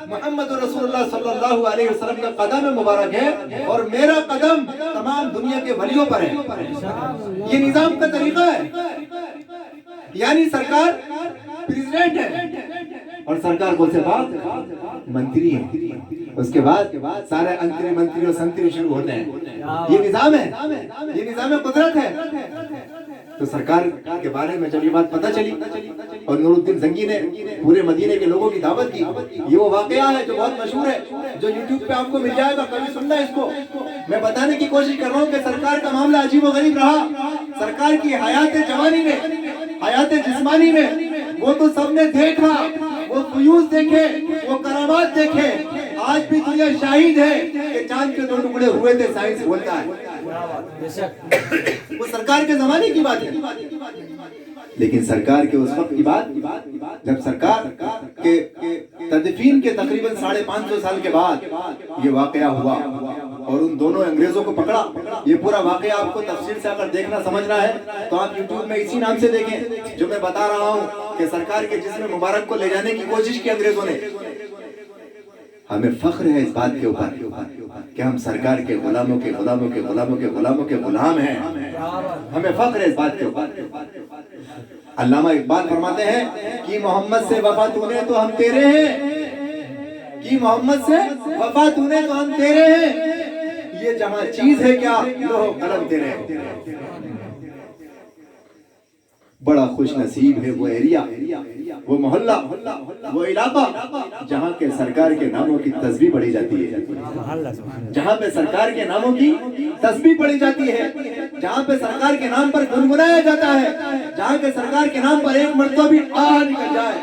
मोहम्मद रसूलुल्लाह सल्लल्लाहु अलैहि वसल्लम का कदम मुबारक है और मेरा कदम तमाम दुनिया के वलियों पर है। ये निजाम का तरीका है, यानी सरकार प्रेसिडेंट है और सरकार गौसे पाक मंत्री है, उसके बाद सारे अंतरी मंत्री और संतरी शुरू होते हैं। ये निजाम है, ये निजाम कुदरत है। तो सरकार के बारे में जब ये बात पता चली और नूरुद्दीन जंगी ने पूरे मदीने के लोगों की दावत की, ये वो वाकया है जो बहुत मशहूर है, जो YouTube पे आपको मिल जाएगा, कभी सुनना इसको। मैं बताने की कोशिश कर रहा हूँ कि सरकार का मामला अजीब व गरीब रहा। सरकार की हयात जवानी में, हयात जिस्मानी में वो तो सबने देखा, वो फ्यूज देखे, वो करामात देखे। आज भी दुनिया शाहिद है कि चांद के 2 टुकड़े हुए थे, साइंस बोलता है। वो सरकार के जमाने की बात है, लेकिन सरकार के उस वक्त की बात जब सरकार के तदफीन के तकरीबन 550 साल के बाद ये वाकया हुआ और उन दोनों अंग्रेजों को पकड़ा। ये पूरा वाकया आपको तफसील से अगर देखना समझना है तो आप YouTube में इसी नाम से देखें जो मैं बता रहा हूँ कि सरकार के जिस्म मुबारक को ले जाने की कोशिश की अंग्रेजों ने। हमें फख्र है इस बात के ऊपर कि हम सरकार के गुलामों के गुलामों के गुलामों के गुलामों के गुलाम हैं। हमें फख्र है इस बात के ऊपर। अल्लामा इकबाल फरमाते हैं कि मोहम्मद से वफा तूने तो हम तेरे हैं, कि मोहम्मद से वफा तूने तो हम तेरे हैं, ये जहां चीज है क्या लो कलम तेरे हैं। बड़ा खुश नसीब है वो एरिया, वो मोहल्ला, वो इलाका जहाँ के सरकार के नामों की तस्बीह पढ़ी जाती है, जहाँ पे सरकार के नामों की तस्बीह पढ़ी जाती है, जहाँ पे सरकार के नाम पर गुनगुनाया जाता है, जहाँ के सरकार के नाम पर एक मर्तबा भी आह निकल जाए,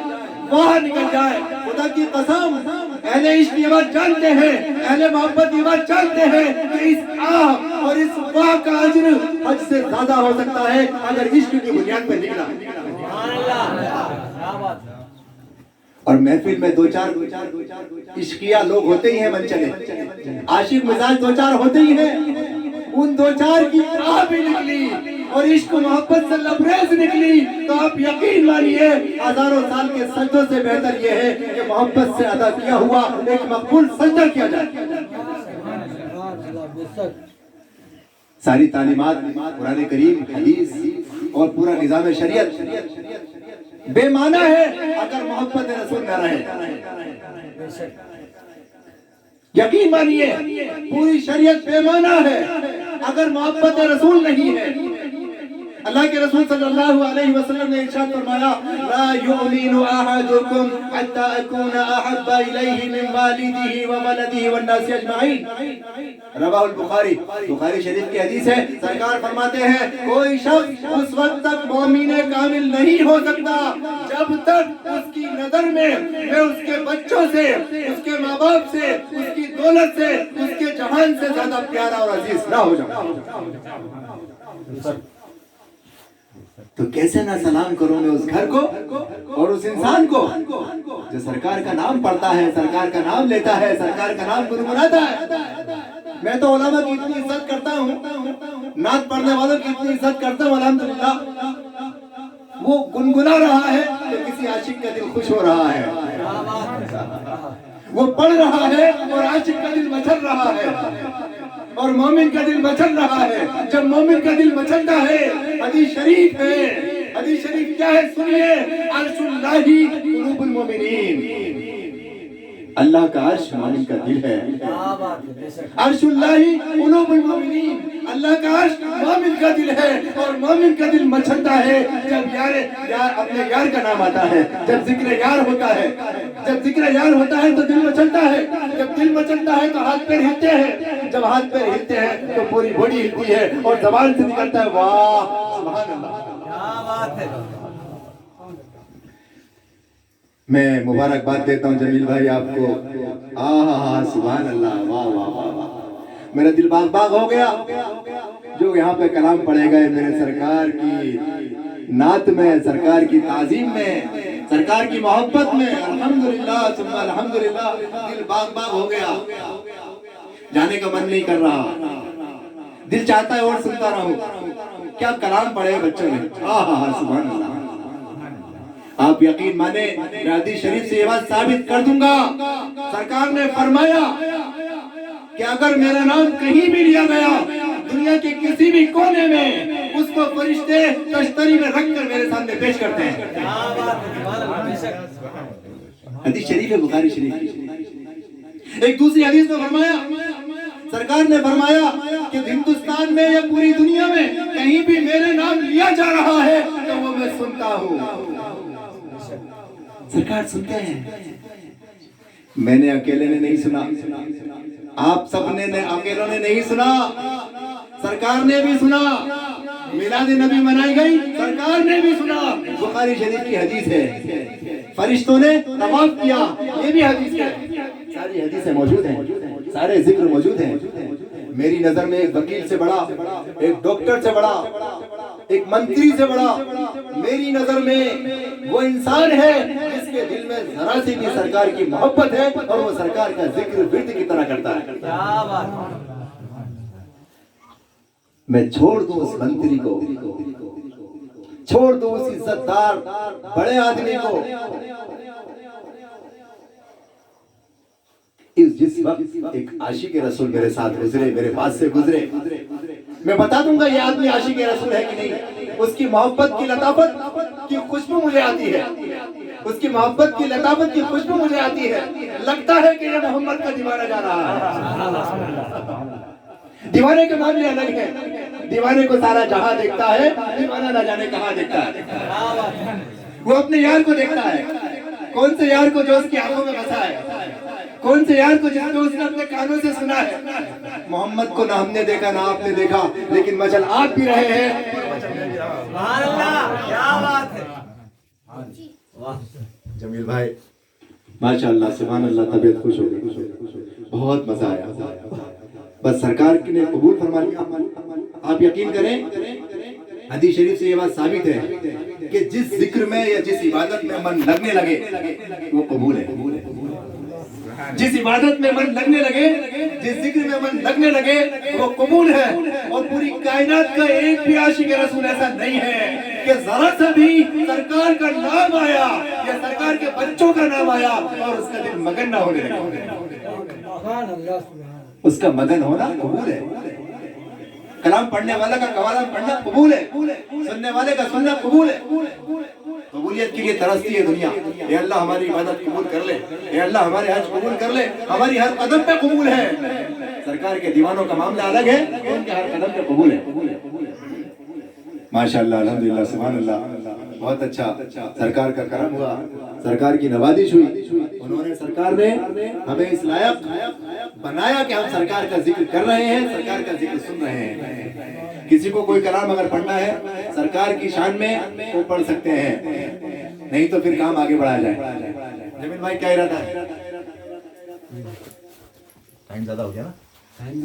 वाह निकल जाए, खुदा की कसम अहले इश्क ये बात जानते हैं, अहले मोहब्बत ये बात जानते हैं कि इस आह और इस वाह का अज्र हज से ज्यादा हो सकता है अगर इश्क की बुनियाद पर निकला। और महफिल में दो चार इश्किया लोग होते ही हैं मन चले, आशिक मिजाज दो चार होते ही हैं। उन दो चार की आह भी निकली और इश्क मोहब्बत से लबरेज निकली तो आप यकीन मानिए हजारों साल के सजदों से बेहतर यह है कि मोहब्बत से अदा किया हुआ एक मकबूल सजदा किया जाए। सारी तालीमात कुरान करीम, हदीस और पूरा निजाम शरीयत बेमाना है अगर मोहब्बत रसूल न रहे। यकीन मानिए पूरी शरीयत बेमाना है अगर मोहब्बत रसूल नहीं है। अल्लाह के रसूल सल्लल्लाहु अलैहि वसल्लम ने इरशाद फरमाया, ला युमिनु अहदुकुम हत्ता अकूना अहब्बा इलैहि मिन वालिदिही व वलदिही वन नास अजमाइन। रवाहुल बुखारी, बुखारी शरीफ की हदीस है। सरकार फरमाते हैं कोई शख्स उस वक्त तक मोमिन कामिल नहीं हो सकता जब तक उसकी नजर में मैं उसके बच्चों से, उसके माँ बाप से, उसकी दौलत से, उसके जहान से ज्यादा प्यारा और अजीज ना हो जाऊं। तो कैसे ना सलाम करूं मैं उस घर को और उस इंसान को जो सरकार का नाम पढ़ता है, सरकार का नाम लेता है, सरकार का नाम गुनगुनाता है। मैं तो उलमा की इतनी इज्जत करता हूँ, नात पढ़ने वालों की इतनी इज्जत करता हूँ, अल्हम्दुलिल्लाह। वो गुनगुना रहा है तो किसी आशिक का दिल खुश हो रहा है, वो पढ़ रहा है और आशिक का दिल मचल रहा है और मोमिन का दिल मचल रहा है। जब मोमिन का दिल मचलता है, हदीस शरीफ है, हदीस शरीफ क्या है सुनिए, अर्शुल्लाही कुलूबुल मोमिनीन, अल्लाह का अर्श मोमिन का दिल है। अर्शुल्लाही कुलूबुल मोमिनीन, अल्लाह का अर्श मोमिन का दिल है और मोमिन का दिल मचलता है जब यार अपने यार का नाम आता है, जब जिक्र यार होता है, जब जिक्र यार होता है तो दिल मचलता है, जब दिल मचलता है तो हाथ पैर हिलते हैं, जब हाथ पैर हिलते हैं तो पूरी बॉडी हिलती है और ज़बान से निकलता है वाह सुभान अल्लाह। क्या बात है। मैं मुबारकबाद देता हूँ जमील भाई आपको। आहा सुभान अल्लाह, वाह वाह वाह वाह, मेरा दिल बाग बाग हो गया जो यहाँ पे कलाम पढ़ेगा मेरे सरकार की नात में, सरकार की ताजीम में, सरकार की मोहब्बत में। अल्हम्दुलिल्लाह सुम्मा अल्हम्दुलिल्लाह, दिल बाग बाग हो गया, जाने का मन नहीं कर रहा, दिल चाहता है और सुनता रहूं। क्या कलाम पढ़े बच्चों ने, आहा सुभान अल्लाह। आप यकीन माने मैं हदीस शरीफ से ये बात साबित कर दूंगा। सरकार ने फरमाया कि अगर मेरा नाम कहीं भी लिया गया दुनिया के किसी भी कोने में, उसको फरिश्ते तश्तरी में रखकर मेरे सामने पेश करते हैं। हदीस शरीफ है बुखारी शरीफ की। एक दूसरी हदीस में फरमाया, सरकार ने फरमाया कि हिंदुस्तान में या पूरी दुनिया में कहीं भी मेरे नाम लिया जा रहा है तो वो मैं सुनता हूँ। सरकार सुनते हैं, मैंने अकेले ने नहीं सुना, आप सबने ने अकेलों ने नहीं सुना, सरकार ने भी सुना। मिलाद नबी मनाई गई, सरकार ने भी सुना। बुखारी शरीफ की हदीस है, फरिश्तों ने तवाफ किया, ये भी हदीस है। सारी हदीसें मौजूद हैं, सारे जिक्र मौजूद हैं। मेरी नजर में एक वकील से बड़ा, एक डॉक्टर से बड़ा, एक मंत्री से बड़ा, मेरी नजर में वो इंसान है जिसके दिल में जरा सी भी सरकार की मोहब्बत है और वो सरकार का जिक्र विर्द की तरह करता है। क्या बात। मैं छोड़ दूं उस मंत्री को, छोड़ दूं उस इज्जतदार बड़े आदमी को, जिस वक्त एक आशिक रसूल मेरे साथ गुजरे, मेरे पास से गुजरे, मैं बता दूंगा ये आदमी आशिक रसूल है कि नहीं। उसकी मोहब्बत की लताफत की खुशबू मुझे आती है, उसकी मोहब्बत की लताफत की खुशबू मुझे आती है। लगता है कि ये मोहम्मद का दीवाना जा रहा है। दीवाने के मामले अलग है, दीवाने को सारा जहां देखता है, दीवाना न जाने कहां देखता है। वो अपने यार को देखता है, कौन से यार को जो उसकी आंखों में बसा है, कौन से यार को जिसको उसने अपने कानों से सुना है। मोहम्मद को ना हमने देखा ना आपने देखा, लेकिन मचल आप भी रहे हैं। क्या बात है। जमील भाई माशाअल्लाह सुभान अल्लाह, तबीयत खुश हो गई, बहुत मजा आया। बस सरकार की ने कबूल फरमा लिया। आप यकीन करें, हदीस शरीफ से ये बात साबित है कि जिस जिक्र में या जिस इबादत में मन लगने लगे वो कबूल है। जिस इबादत में मन लगने लगे, जिस जिक्र में मन लगने लगे वो कबूल है। और पूरी कायनात का एक भी आशिक रसूल ऐसा नहीं है कि जरा सा भी सरकार का नाम आया या सरकार के बच्चों का नाम आया और उसका दिल मगन ना होने लगा। उसका मगन होना कबूल है। कलाम पढ़ने वाला का कलाम पढ़ना कबूल है, सुनने वाले का सुनना कबूल है। कबूलियत के लिए तरसती है दुनिया। ये अल्लाह हमारी इबादत कबूल कर ले, ये अल्लाह हमारे हज कबूल कर ले। हमारी हर कदम पे कबूल है। सरकार के दीवानों का मामला अलग है, उनके हर कदम पे कबूल है। माशाअल्लाह, अल्हम्दुलिल्लाह, सुभान अल्लाह, बहुत अच्छा। सरकार का करम हुआ, सरकार की नवाजिश हुई। उन्होंने, सरकार ने हमें इस लायक बनाया कि हम सरकार का जिक्र कर रहे हैं, सरकार का जिक्र सुन रहे हैं। किसी को कोई कलाम अगर पढ़ना है सरकार की शान में वो पढ़ सकते हैं, नहीं तो फिर काम आगे बढ़ाया जाए। जमीन भाई क्या इरादा है? टाइम ज्यादा हो गया ना।